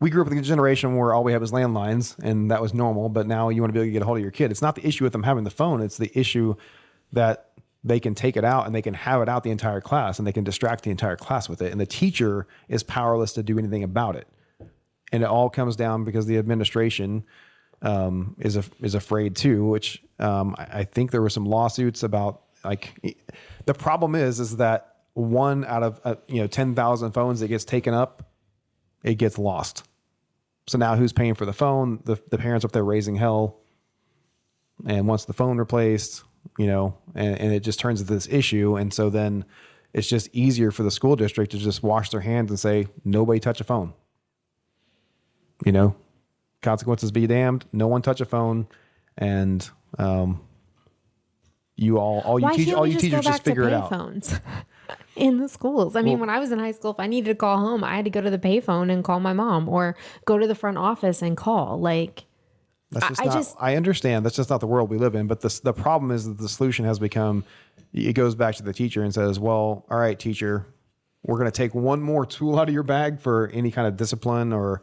We grew up with a generation where all we had was landlines, and that was normal. But now you want to be able to get a hold of your kid. It's not the issue with them having the phone. It's the issue that they can take it out and they can have it out the entire class, and they can distract the entire class with it. And the teacher is powerless to do anything about it. And it all comes down because the administration is afraid too, which I think there were some lawsuits about. Like, the problem is that one out of 10,000 phones that gets taken up, it gets lost. So now who's paying for the phone? The parents up there raising hell, and wants the phone replaced, and it just turns into this issue. And so then it's just easier for the school district to just wash their hands and say, nobody touch a phone. Consequences be damned. No one touch a phone. And all you teachers just figure it out. Phones in the schools. I mean, when I was in high school, if I needed to call home, I had to go to the payphone and call my mom, or go to the front office and call. Like, I understand that's just not the world we live in. But the problem is that the solution has become, it goes back to the teacher and says, well, all right, teacher, we're going to take one more tool out of your bag for any kind of discipline or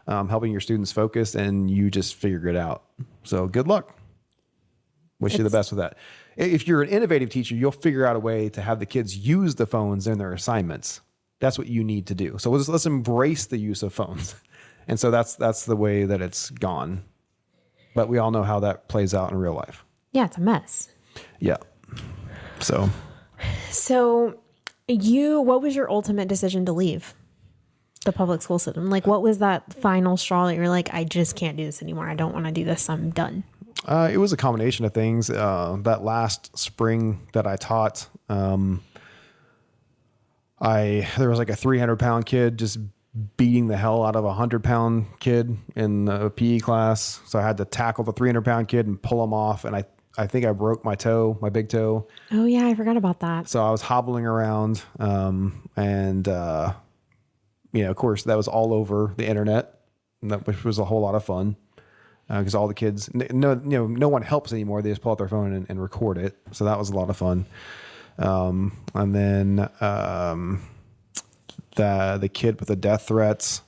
helping your students focus, and you just figure it out. So good luck. Wish you the best with that. If you're an innovative teacher, you'll figure out a way to have the kids use the phones in their assignments. That's what you need to do. So let's embrace the use of phones. And so that's the way that it's gone. But we all know how that plays out in real life. Yeah, it's a mess. Yeah. So what was your ultimate decision to leave the public school system? Like, what was that final straw that you're like, I just can't do this anymore. I don't want to do this. I'm done. It was a combination of things. That last spring that I taught, there was like a 300-pound kid just beating the hell out of a 100-pound kid in a PE class. So I had to tackle the 300-pound kid and pull him off. And I think I broke my big toe. Oh yeah, I forgot about that. So I was hobbling around, of course that was all over the internet, which was a whole lot of fun. Because all the kids, no one helps anymore. They just pull out their phone and record it. So that was a lot of fun. And then the kid with the death threats,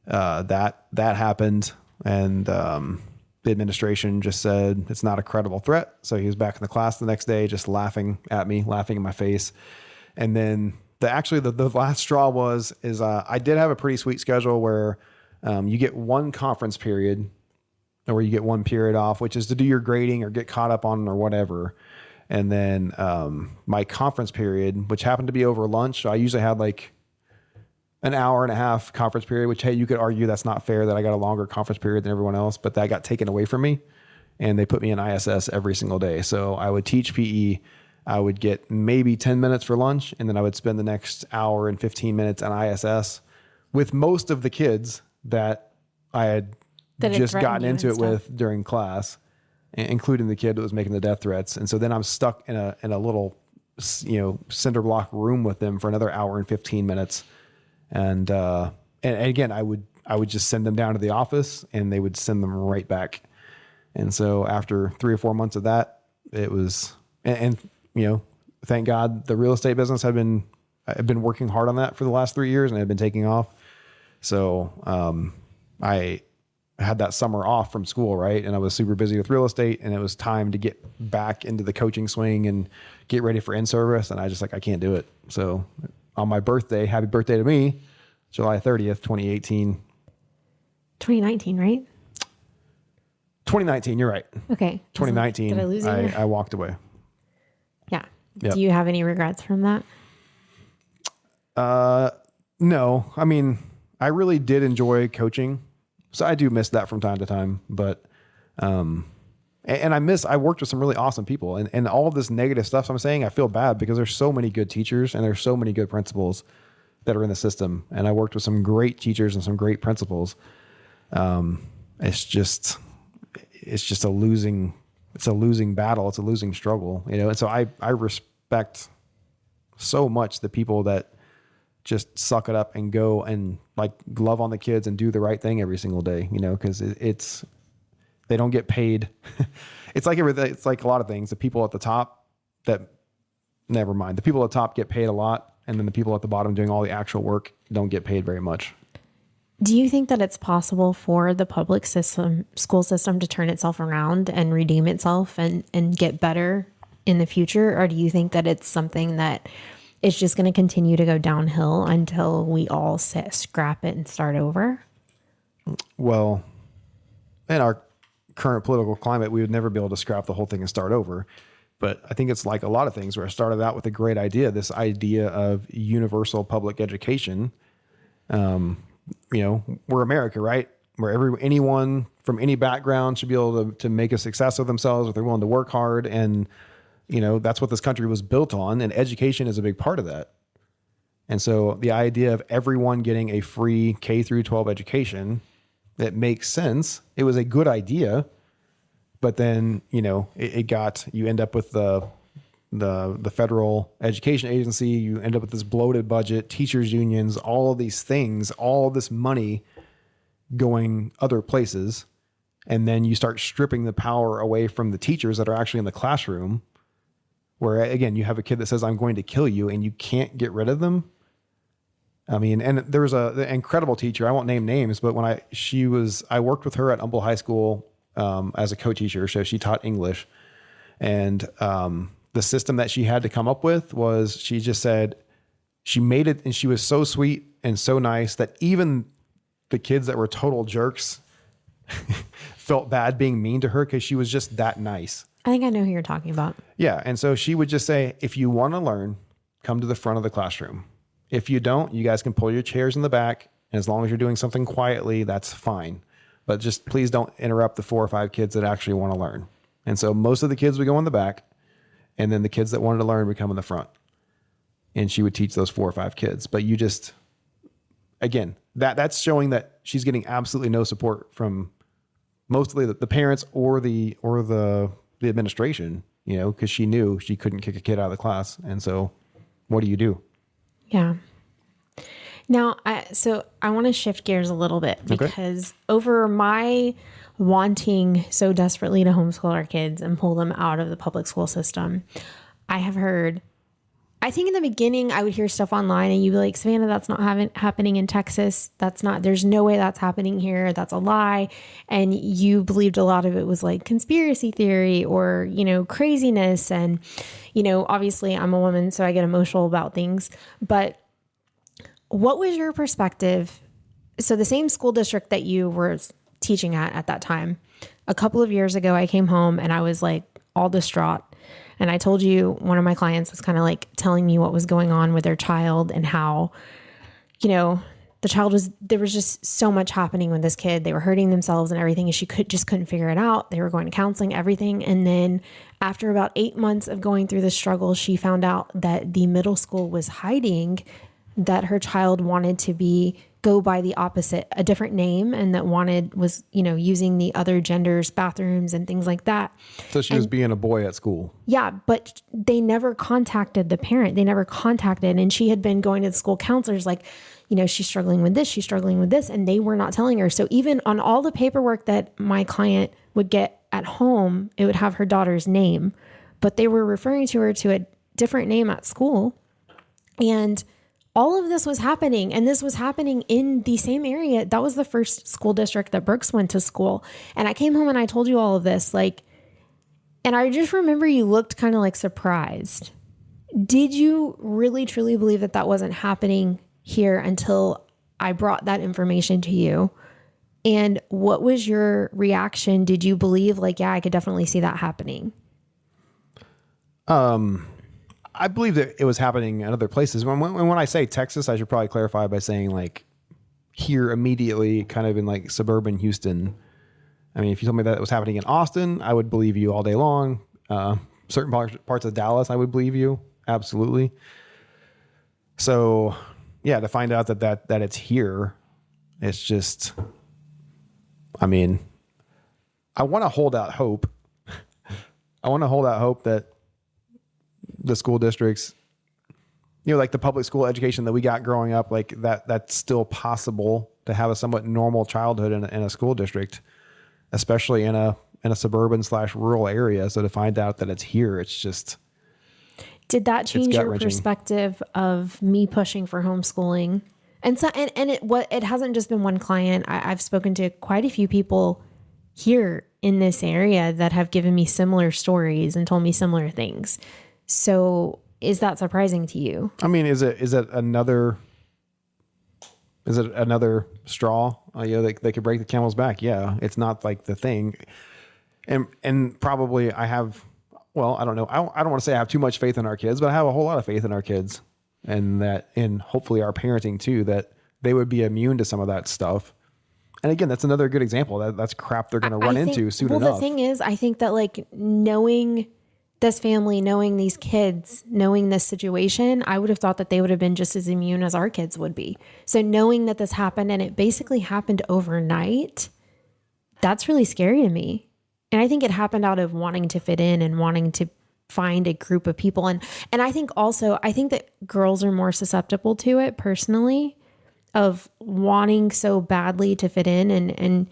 that happened, and the administration just said it's not a credible threat. So he was back in the class the next day, just laughing at me, laughing in my face. And then the last straw is I did have a pretty sweet schedule where you get one conference period, or you get one period off, which is to do your grading or get caught up on or whatever. And then my conference period, which happened to be over lunch. So I usually had like an hour and a half conference period, which, hey, you could argue that's not fair that I got a longer conference period than everyone else, but that got taken away from me. And they put me in ISS every single day. So I would teach PE. I would get maybe 10 minutes for lunch, and then I would spend the next hour and 15 minutes on ISS with most of the kids that I had just gotten into it with during class, including the kid that was making the death threats. And so then I'm stuck in a little, cinder block room with them for another hour and 15 minutes. And again, I would just send them down to the office, and they would send them right back. And so after 3 or 4 months of that, it was, and thank God the real estate business I've been working hard on that for the last 3 years, and I've been taking off. So I had that summer off from school, right? And I was super busy with real estate, and it was time to get back into the coaching swing and get ready for in-service. And I just I can't do it. So on my birthday, happy birthday to me, July 30th, 2018. 2019, right? 2019, you're right. Okay. 2019, Did I lose you? I walked away. Yeah. Yep. Do you have any regrets from that? No, I mean, I really did enjoy coaching. So I do miss that from time to time, but, and I worked with some really awesome people, and all of this negative stuff I'm saying, I feel bad because there's so many good teachers and there's so many good principals that are in the system. And I worked with some great teachers and some great principals. It's just a losing battle. It's a losing struggle, And so I respect so much the people that just suck it up and go and love on the kids and do the right thing every single day, because they don't get paid. It's like everything. It's like a lot of things. The people at the top never mind. The people at the top get paid a lot. And then the people at the bottom doing all the actual work don't get paid very much. Do you think that it's possible for the public school system to turn itself around and redeem itself and get better in the future? Or do you think that it's something that it's just going to continue to go downhill until we all scrap it and start over? Well, in our current political climate, we would never be able to scrap the whole thing and start over. But I think it's like a lot of things where I started out with a great idea, this idea of universal public education. We're America, right? Where anyone from any background should be able to make a success of themselves if they're willing to work hard. And, that's what this country was built on. And education is a big part of that. And so the idea of everyone getting a free K through 12 education, that makes sense. It was a good idea, but then, you end up with the federal education agency, you end up with this bloated budget, teachers unions, all of these things, all this money going other places. And then you start stripping the power away from the teachers that are actually in the classroom, where again, you have a kid that says, I'm going to kill you, and you can't get rid of them. I mean, and there was an incredible teacher. I won't name names, but I worked with her at Humble High School as a co-teacher. So she taught English, and the system that she had to come up with was, she just said she made it, and she was so sweet and so nice that even the kids that were total jerks felt bad being mean to her because she was just that nice. I think I know who you're talking about. Yeah. And so she would just say, if you want to learn, come to the front of the classroom. If you don't, you guys can pull your chairs in the back. And as long as you're doing something quietly, that's fine. But just please don't interrupt the 4 or 5 kids that actually want to learn. And so most of the kids would go in the back, and then the kids that wanted to learn would come in the front. And she would teach those 4 or 5 kids. But again, that's showing that she's getting absolutely no support from mostly the parents or the administration, because she knew she couldn't kick a kid out of the class. And so what do you do? Yeah. Now, I want to shift gears a little bit, because over my wanting so desperately to homeschool our kids and pull them out of the public school system, I have heard, I think in the beginning I would hear stuff online and you'd be like, Savannah, that's not happening in Texas. There's no way that's happening here. That's a lie. And you believed a lot of it was like conspiracy theory or, craziness. And, obviously I'm a woman, so I get emotional about things, but what was your perspective? So the same school district that you were teaching at that time, a couple of years ago, I came home and I was like all distraught. And I told you one of my clients was kind of like telling me what was going on with their child and how, there was just so much happening with this kid. They were hurting themselves and everything. And she couldn't figure it out. They were going to counseling, everything. And then after about 8 months of going through the struggle, she found out that the middle school was hiding that her child wanted to go by the opposite, a different name, and that was using the other gender's bathrooms and things like that. So she was being a boy at school. Yeah, but they never contacted the parent. They never contacted, and she had been going to the school counselors like, she's struggling with this, and they were not telling her. So even on all the paperwork that my client would get at home, it would have her daughter's name, but they were referring to her to a different name at school. And all of this was happening, and this was happening in the same area. That was the first school district that Brooks went to school. And I came home and I told you all of this, like, and I just remember you looked kind of like surprised. Did you really truly believe that that wasn't happening here until I brought that information to you? And what was your reaction? Did you believe like, yeah, I could definitely see that happening? I believe that it was happening in other places. When I say Texas, I should probably clarify by saying like here immediately, kind of in like suburban Houston. I mean, if you told me that it was happening in Austin, I would believe you all day long. Certain parts of Dallas, I would believe you. Absolutely. So yeah, to find out that it's here, it's just, I mean, I want to hold out hope. I want to hold out hope that the school districts, you know, like the public school education that we got growing up, like that's still possible to have a somewhat normal childhood in a school district, especially in a suburban / rural area. So to find out that it's here, it's just. Did that change your perspective of me pushing for homeschooling? And so, and it hasn't just been one client. I've spoken to quite a few people here in this area that have given me similar stories and told me similar things. So is that surprising to you? I mean, is it another straw? You know, they could break the camel's back. Yeah. It's not like the thing. And probably I have, well, I don't know. I don't want to say I have too much faith in our kids, but I have a whole lot of faith in our kids, and hopefully our parenting too, that they would be immune to some of that stuff. And again, that's another good example. That's crap they're going to run into soon enough. Well, the thing is, I think that like knowing this family, knowing these kids, knowing this situation, I would have thought that they would have been just as immune as our kids would be. So knowing that this happened and it basically happened overnight, that's really scary to me. And I think it happened out of wanting to fit in and wanting to find a group of people. And I think that girls are more susceptible to it personally, of wanting so badly to fit in. And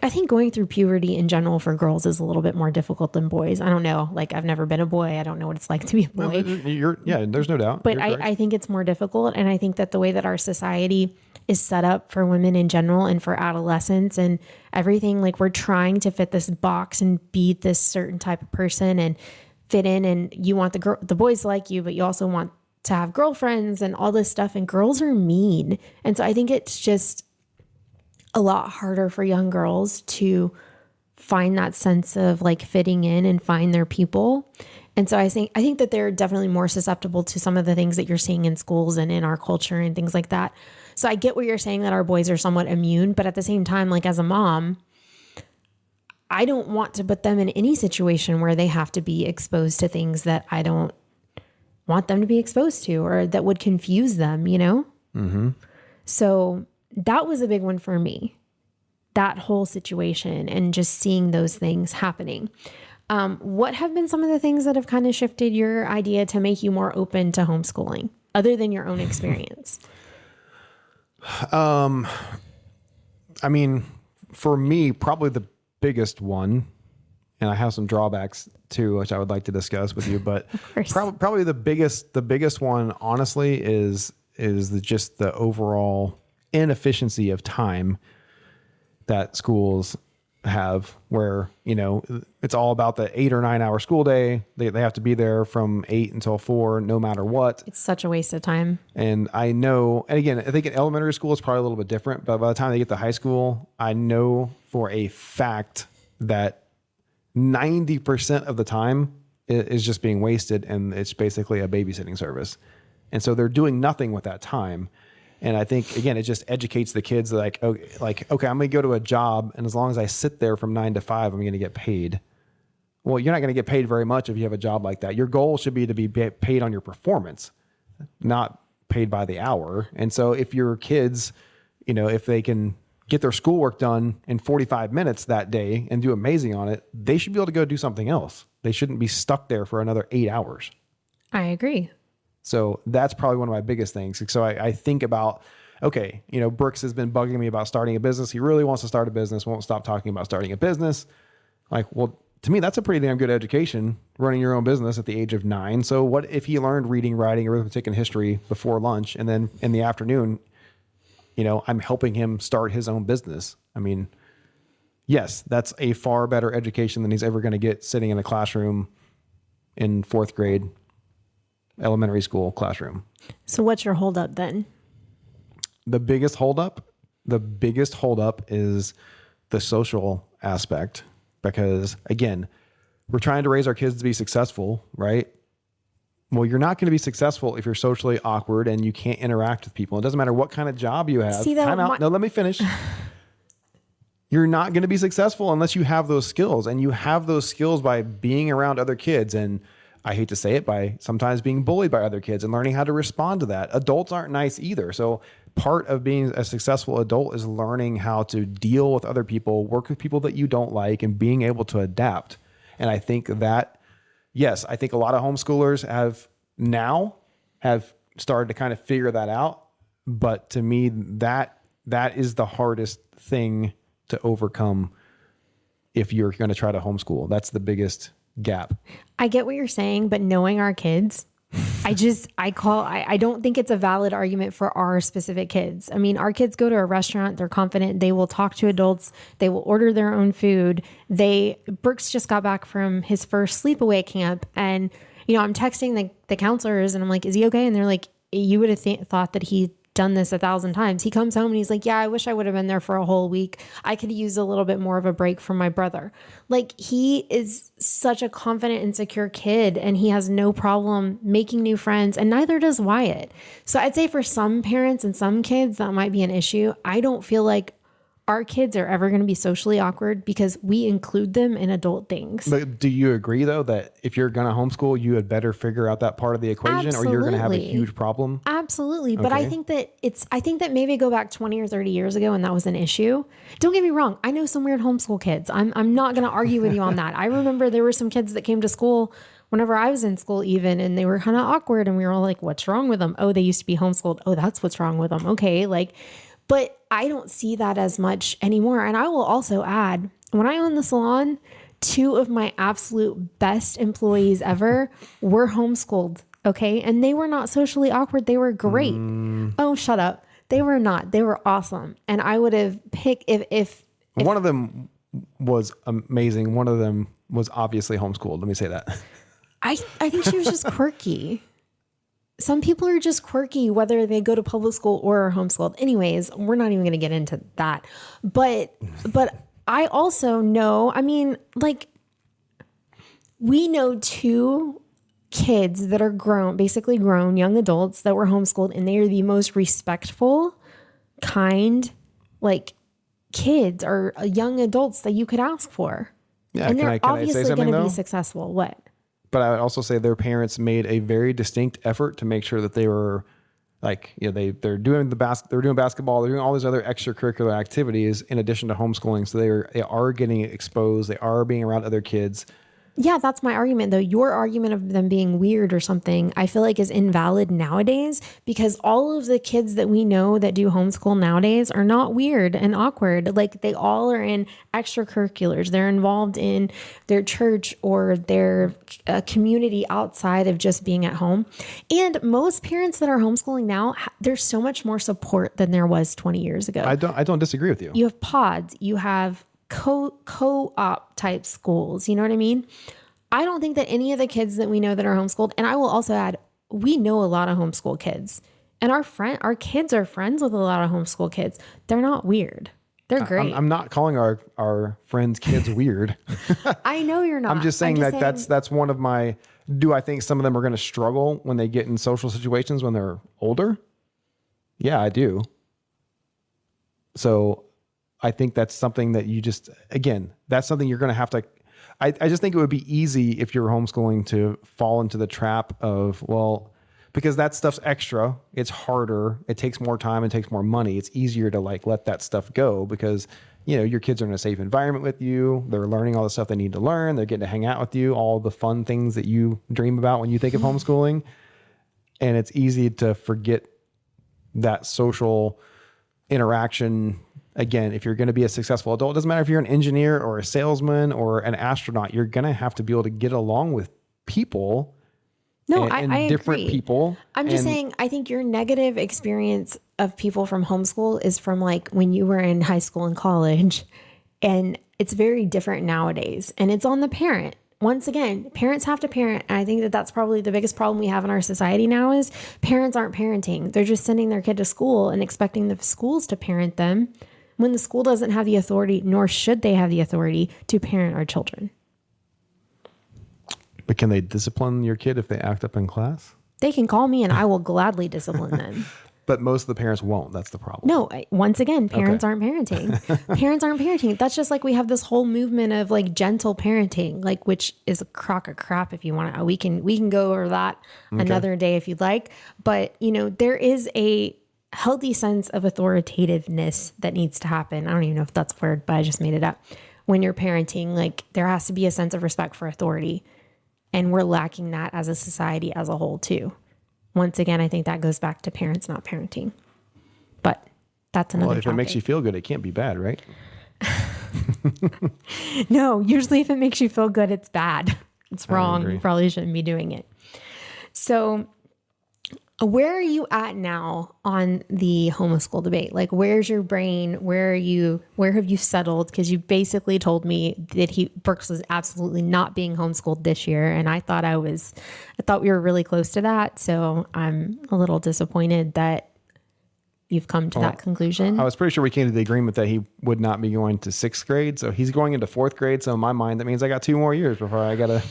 I think going through puberty in general for girls is a little bit more difficult than boys. I don't know. Like, I've never been a boy. I don't know what it's like to be a boy. There's no doubt. But I think it's more difficult. And I think that the way that our society is set up for women in general and for adolescents and everything, like we're trying to fit this box and be this certain type of person and fit in. And you want the boys to like you, but you also want to have girlfriends and all this stuff. And girls are mean. And so I think it's just a lot harder for young girls to find that sense of like fitting in and find their people. And so I think that they're definitely more susceptible to some of the things that you're seeing in schools and in our culture and things like that. So I get what you're saying, that our boys are somewhat immune, but at the same time, like as a mom, I don't want to put them in any situation where they have to be exposed to things that I don't want them to be exposed to, or that would confuse them, you know? Mm-hmm. So that was a big one for me, that whole situation and just seeing those things happening. What have been some of the things that have kind of shifted your idea to make you more open to homeschooling, other than your own experience? I mean, for me, probably the biggest one, and I have some drawbacks too, which I would like to discuss with you, but probably the biggest one, honestly, is just the overall inefficiency of time that schools have, where, you know, it's all about the 8 or 9 hour school day. They have to be there from 8 until 4, no matter what. It's such a waste of time. And I know, and again, I think in elementary school, it's probably a little bit different, but by the time they get to high school, I know for a fact that 90% of the time is just being wasted, and it's basically a babysitting service. And so they're doing nothing with that time. And I think, again, it just educates the kids like, okay, I'm going to go to a job, and as long as I sit there from 9 to 5, I'm going to get paid. Well, you're not going to get paid very much if you have a job like that. Your goal should be to be paid on your performance, not paid by the hour. And so if your kids, you know, if they can get their schoolwork done in 45 minutes that day and do amazing on it, they should be able to go do something else. They shouldn't be stuck there for another 8 hours. I agree. So that's probably one of my biggest things. So I think about, okay, you know, Brooks has been bugging me about starting a business. He really wants to start a business, won't stop talking about starting a business. Like, well, to me, that's a pretty damn good education, running your own business at the age of 9. So what if he learned reading, writing, arithmetic, and history before lunch, and then in the afternoon, I'm helping him start his own business? I mean, yes, that's a far better education than he's ever going to get sitting in a classroom in 4th grade, elementary school classroom. So what's your holdup then? The biggest holdup is the social aspect, because again, we're trying to raise our kids to be successful, right? Well, you're not going to be successful if you're socially awkward and you can't interact with people. It doesn't matter what kind of job you have. No, let me finish. You're not going to be successful unless you have those skills, and you have those skills by being around other kids. And I hate to say it, by sometimes being bullied by other kids and learning how to respond to that. Adults aren't nice either. So part of being a successful adult is learning how to deal with other people, work with people that you don't like, and being able to adapt. And I think that, yes, I think a lot of homeschoolers have started to kind of figure that out. But to me, that is the hardest thing to overcome if you're going to try to homeschool. That's the biggest gap. I get what you're saying, but knowing our kids, I don't think it's a valid argument for our specific kids. I mean, our kids go to a restaurant, they're confident, they will talk to adults, they will order their own food. Brooks just got back from his first sleepaway camp, and I'm texting the counselors and I'm like, is he okay? And they're like, you would have thought that he'd done this 1,000 times. He comes home and he's like, yeah, I wish I would have been there for a whole week. I could use a little bit more of a break from my brother. Like, he is such a confident and secure kid, and he has no problem making new friends, and neither does Wyatt. So I'd say for some parents and some kids, that might be an issue. I don't feel like our kids are ever going to be socially awkward because we include them in adult things. But do you agree, though, that if you're going to homeschool, you had better figure out that part of the equation? Absolutely. Or you're going to have a huge problem? Absolutely. Okay. But I think that maybe go back 20 or 30 years ago and that was an issue. Don't get me wrong. I know some weird homeschool kids. I'm not going to argue with you on that. I remember there were some kids that came to school whenever I was in school even, and they were kind of awkward, and we were all like, what's wrong with them? Oh, they used to be homeschooled. Oh, that's what's wrong with them. Okay. But I don't see that as much anymore. And I will also add, when I owned the salon, 2 of my absolute best employees ever were homeschooled. Okay. And they were not socially awkward. They were great. Oh, shut up. They were not. They were awesome. And I would have picked if one of them was amazing. One of them was obviously homeschooled. Let me say that. I think she was just quirky. Some people are just quirky, whether they go to public school or are homeschooled. Anyways, we're not even going to get into that. But I also know, we know 2 kids that are basically grown, young adults that were homeschooled, and they are the most respectful, kind, kids or young adults that you could ask for. Yeah, and they're obviously going to be successful. What? But I would also say their parents made a very distinct effort to make sure that they were they're doing basketball, they're doing all these other extracurricular activities in addition to homeschooling. So they are getting exposed. They are being around other kids. Yeah, that's my argument, though. Your argument of them being weird or something, I feel like is invalid nowadays, because all of the kids that we know that do homeschool nowadays are not weird and awkward. They all are in extracurriculars. They're involved in their church or their community outside of just being at home. And most parents that are homeschooling now, there's so much more support than there was 20 years ago. I don't disagree with you. You have pods. You have co-op type schools. You know what I mean? I don't think that any of the kids that we know that are homeschooled, and I will also add, we know a lot of homeschool kids, and our kids are friends with a lot of homeschool kids. They're not weird. They're great. I'm not calling our friends' kids weird. I know you're not. I'm just saying that's one of my, do I think some of them are going to struggle when they get in social situations when they're older? Yeah, I do. So I think that's something that that's something you're going to have to, I just think it would be easy if you're homeschooling to fall into the trap of, because that stuff's extra, it's harder, it takes more time, it takes more money. It's easier to let that stuff go because, your kids are in a safe environment with you. They're learning all the stuff they need to learn. They're getting to hang out with you, all the fun things that you dream about when you think of homeschooling. And it's easy to forget that social interaction again, if you're going to be a successful adult, it doesn't matter if you're an engineer or a salesman or an astronaut, you're going to have to be able to get along with people. No, and I different agree. people. I'm just saying, I think your negative experience of people from homeschool is from like when you were in high school and college, and it's very different nowadays. And it's on the parent. Once again, parents have to parent. And I think that that's probably the biggest problem we have in our society now is parents aren't parenting. They're just sending their kid to school and expecting the schools to parent them when the school doesn't have the authority, nor should they have the authority to parent our children. But can they discipline your kid if they act up in class? They can call me and I will gladly discipline them. But most of the parents won't. That's the problem. No, once again, parents aren't parenting. Parents aren't parenting. That's just like we have this whole movement of like gentle parenting, like which is a crock of crap if you want to. We can go over that another day if you'd like. But, you know, there is a healthy sense of authoritativeness that needs to happen. I don't even know if that's a word, but I just made it up. When you're parenting, like there has to be a sense of respect for authority. And we're lacking that as a society as a whole too. Once again, I think that goes back to parents not parenting. But that's another Well, if topic. it makes you feel good, it can't be bad, right? No, usually if it makes you feel good, it's bad. It's wrong. agree. You probably shouldn't be doing it. So where are you at now on the homeschool debate? Like, where's your brain? Where have you settled? Because you basically told me that Brooks was absolutely not being homeschooled this year. And I thought we were really close to that. So I'm a little disappointed that you've come to that conclusion. I was pretty sure we came to the agreement that he would not be going to 6th grade. So he's going into 4th grade. So in my mind, that means I got 2 more years before I got to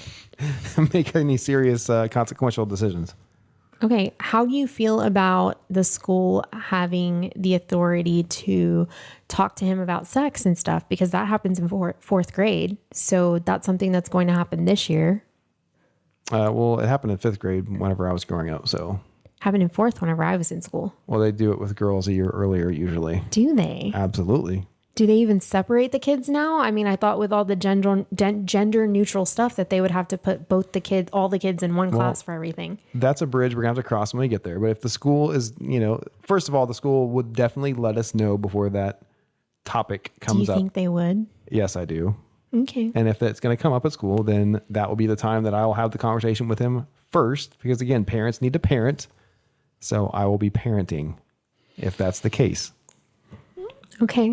make any serious consequential decisions. Okay, how do you feel about the school having the authority to talk to him about sex and stuff? Because that happens in 4th grade. So that's something that's going to happen this year. Well, it happened in 5th grade whenever I was growing up. So Happened in 4th whenever I was in school. well, they do it with girls a year earlier usually. Do they? Absolutely. Do they even separate the kids now? I mean, I thought with all the gender neutral stuff that they would have to put all the kids in one class for everything. That's a bridge we're going to have to cross when we get there. But if the school is, first of all, the school would definitely let us know before that topic comes up. Do you think they would? Yes, I do. Okay. And if it's going to come up at school, then that will be the time that I will have the conversation with him first. Because again, parents need to parent. So I will be parenting if that's the case. Okay.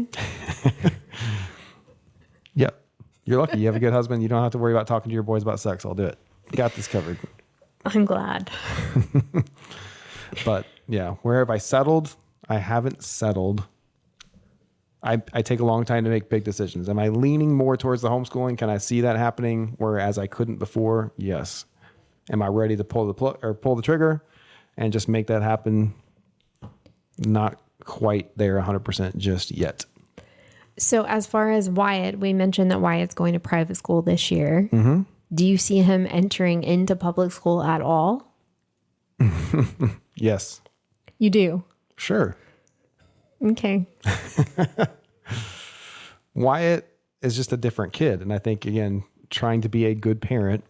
Yep. You're lucky. You have a good husband. You don't have to worry about talking to your boys about sex. I'll do it. Got this covered. I'm glad. But yeah, where have I settled? I haven't settled. I take a long time to make big decisions. Am I leaning more towards the homeschooling? Can I see that happening? Whereas I couldn't before? Yes. Am I ready to pull the trigger and just make that happen? Not quite there 100% just yet. So as far as Wyatt, we mentioned that Wyatt's going to private school this year. Mm-hmm. Do you see him entering into public school at all? Yes. You do? Sure. Okay. Wyatt is just a different kid. And I think, again, trying to be a good parent,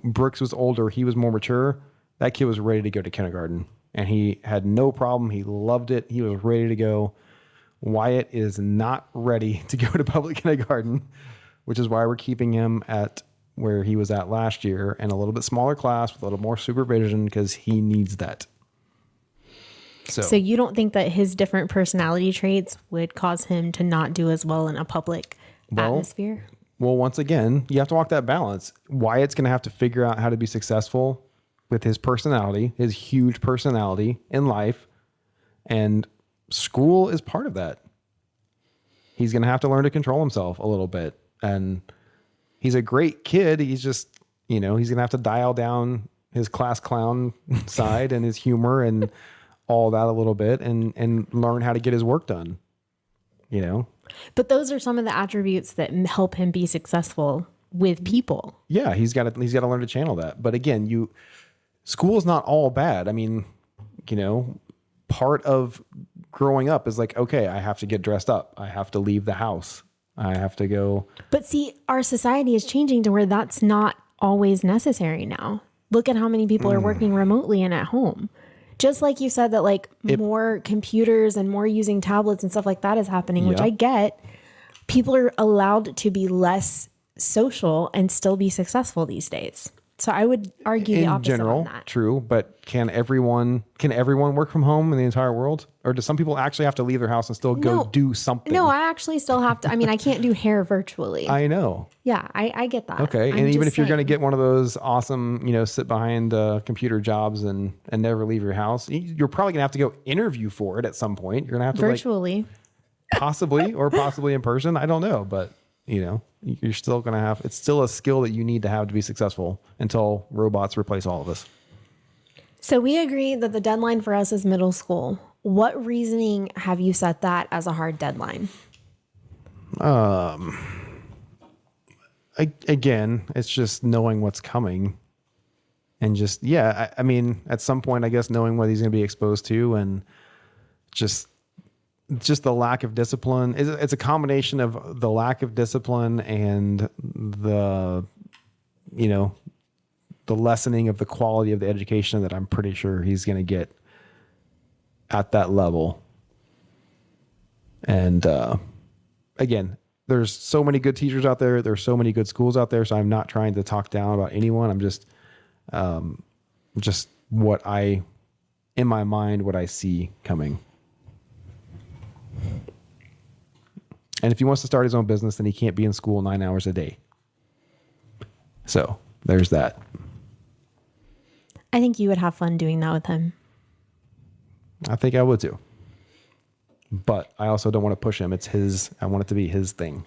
Brooks was older. He was more mature. That kid was ready to go to kindergarten. And he had no problem. He loved it. He was ready to go. Wyatt is not ready to go to public kindergarten, which is why we're keeping him at where he was at last year and a little bit smaller class with a little more supervision because he needs that. So you don't think that his different personality traits would cause him to not do as well in a public atmosphere? Well, once again, you have to walk that balance. Wyatt's going to have to figure out how to be successful with his personality, his huge personality in life. And school is part of that. He's going to have to learn to control himself a little bit. And he's a great kid. He's just, he's going to have to dial down his class clown side and his humor and all that a little bit and learn how to get his work done, But those are some of the attributes that help him be successful with people. Yeah, he's got to learn to channel that. But again, school is not all bad. I mean, part of growing up is like, okay, I have to get dressed up. I have to leave the house. I have to go. But see, our society is changing to where that's not always necessary now. Look at how many people are working remotely and at home. Just like you said that like more computers and more using tablets and stuff like that is happening, which I get. People are allowed to be less social and still be successful these days. So I would argue the opposite on that. True, but can everyone work from home in the entire world? Or do some people actually have to leave their house and still go do something? No, I actually still have to. I mean, I can't do hair virtually. I know. Yeah, I get that. Okay. And even if you're going to get one of those awesome, sit behind computer jobs and never leave your house, you're probably going to have to go interview for it at some point. You're going to have to virtually. Possibly in person. I don't know, but you're still going to have, it's still a skill that you need to have to be successful until robots replace all of us. So we agree that the deadline for us is middle school. What reasoning have you set that as a hard deadline? Again, it's just knowing what's coming and just, I mean, at some point, I guess, knowing what he's going to be exposed to and just the lack of discipline. It's a combination of the lack of discipline and the lessening of the quality of the education that I'm pretty sure he's going to get at that level. And again, there's so many good teachers out there. There's so many good schools out there. So I'm not trying to talk down about anyone. I'm just what in my mind, what I see coming. And if he wants to start his own business, then he can't be in school 9 hours a day. So there's that. I think you would have fun doing that with him. I think I would too. But I also don't want to push him. I want it to be his thing.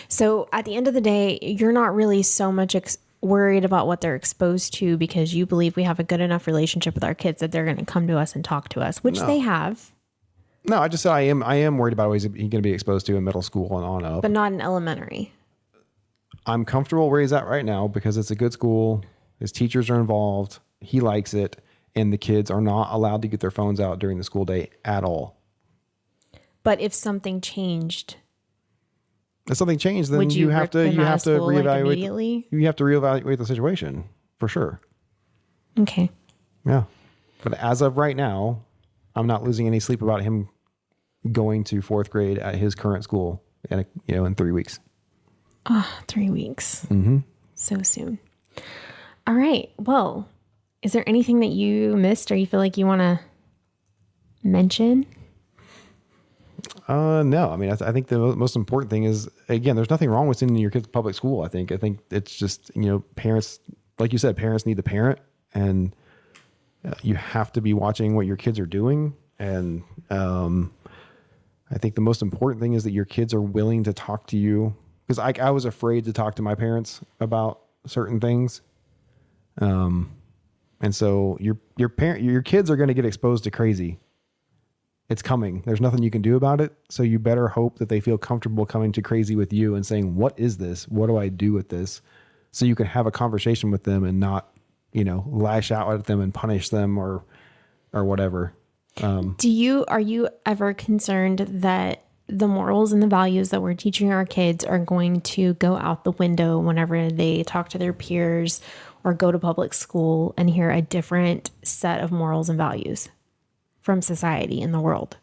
So at the end of the day, you're not really so much worried about what they're exposed to because you believe we have a good enough relationship with our kids that they're going to come to us and talk to us, which they have. No, I just said I am worried about what he's going to be exposed to in middle school and on up. But not in elementary. I'm comfortable where he's at right now because it's a good school. His teachers are involved. He likes it. And the kids are not allowed to get their phones out during the school day at all. But if something changed, then you have to reevaluate. Immediately? You have to reevaluate the situation for sure. Okay. Yeah. But as of right now, I'm not losing any sleep about him going to fourth grade at his current school in 3 weeks. 3 weeks. Mm-hmm. So soon. All right. Well, is there anything that you missed or you feel like you want to mention? No. I mean, I think the most important thing is, again, there's nothing wrong with sending your kids to public school. I think it's just, parents, like you said, parents need to parent, and you have to be watching what your kids are doing. And I think the most important thing is that your kids are willing to talk to you. Because I was afraid to talk to my parents about certain things. And so your kids are going to get exposed to crazy. It's coming. There's nothing you can do about it. So you better hope that they feel comfortable coming to crazy with you and saying, what is this? What do I do with this? So you can have a conversation with them and not, lash out at them and punish them or whatever. Are you ever concerned that the morals and the values that we're teaching our kids are going to go out the window whenever they talk to their peers or go to public school and hear a different set of morals and values from society in the world?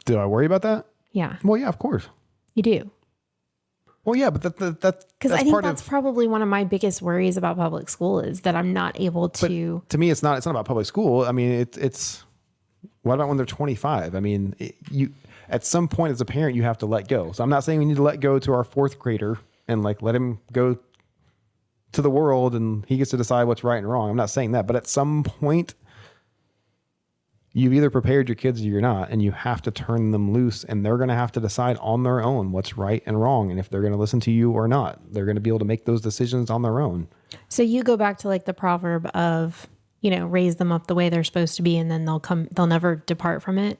Do I worry about that? Yeah. Well, yeah, of course. You do. Well, yeah, but that's because I think that's probably one of my biggest worries about public school is that I'm not able to. But to me, it's not about public school. I mean, it's what about when they're 25? I mean, you at some point as a parent, you have to let go. So I'm not saying we need to let go to our fourth grader and let him go to the world and he gets to decide what's right and wrong. I'm not saying that, but at some point, you've either prepared your kids or you're not, and you have to turn them loose, and they're going to have to decide on their own what's right and wrong, and if they're going to listen to you or not. They're going to be able to make those decisions on their own. So you go back to the proverb of, raise them up the way they're supposed to be, and then they'll never depart from it.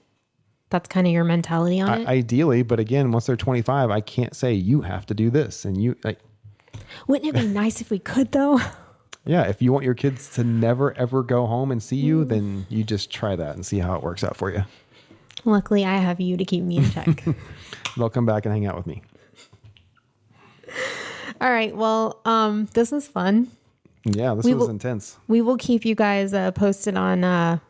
That's kind of your mentality on it? Ideally, but again, once they're 25, I can't say you have to do this, and you... Wouldn't it be nice if we could, though? Yeah, if you want your kids to never, ever go home and see you, then you just try that and see how it works out for you. Luckily, I have you to keep me in check. They'll come back and hang out with me. All right. Well, this was fun. Yeah, this was intense. We will keep you guys posted on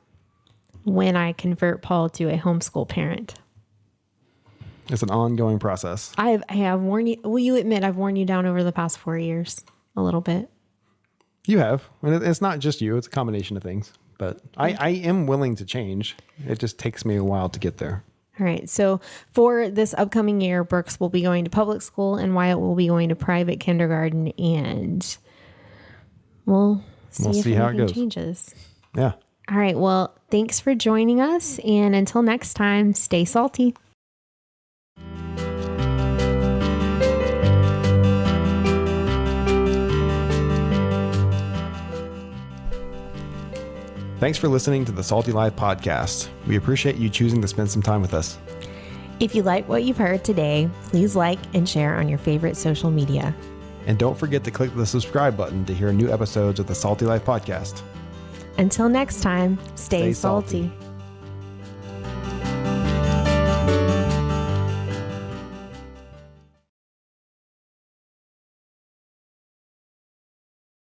when I convert Paul to a homeschool parent. It's an ongoing process. I have worn you. Will you admit I've worn you down over the past 4 years a little bit? You have. And it's not just you. It's a combination of things. But I am willing to change. It just takes me a while to get there. All right. So for this upcoming year, Brooks will be going to public school and Wyatt will be going to private kindergarten. And we'll see how it anything goes. changes. Yeah. All right. Well, thanks for joining us. And until next time, stay salty. Thanks for listening to the Salty Life podcast. We appreciate you choosing to spend some time with us. If you like what you've heard today, please like and share on your favorite social media. And don't forget to click the subscribe button to hear new episodes of the Salty Life podcast. Until next time, stay salty.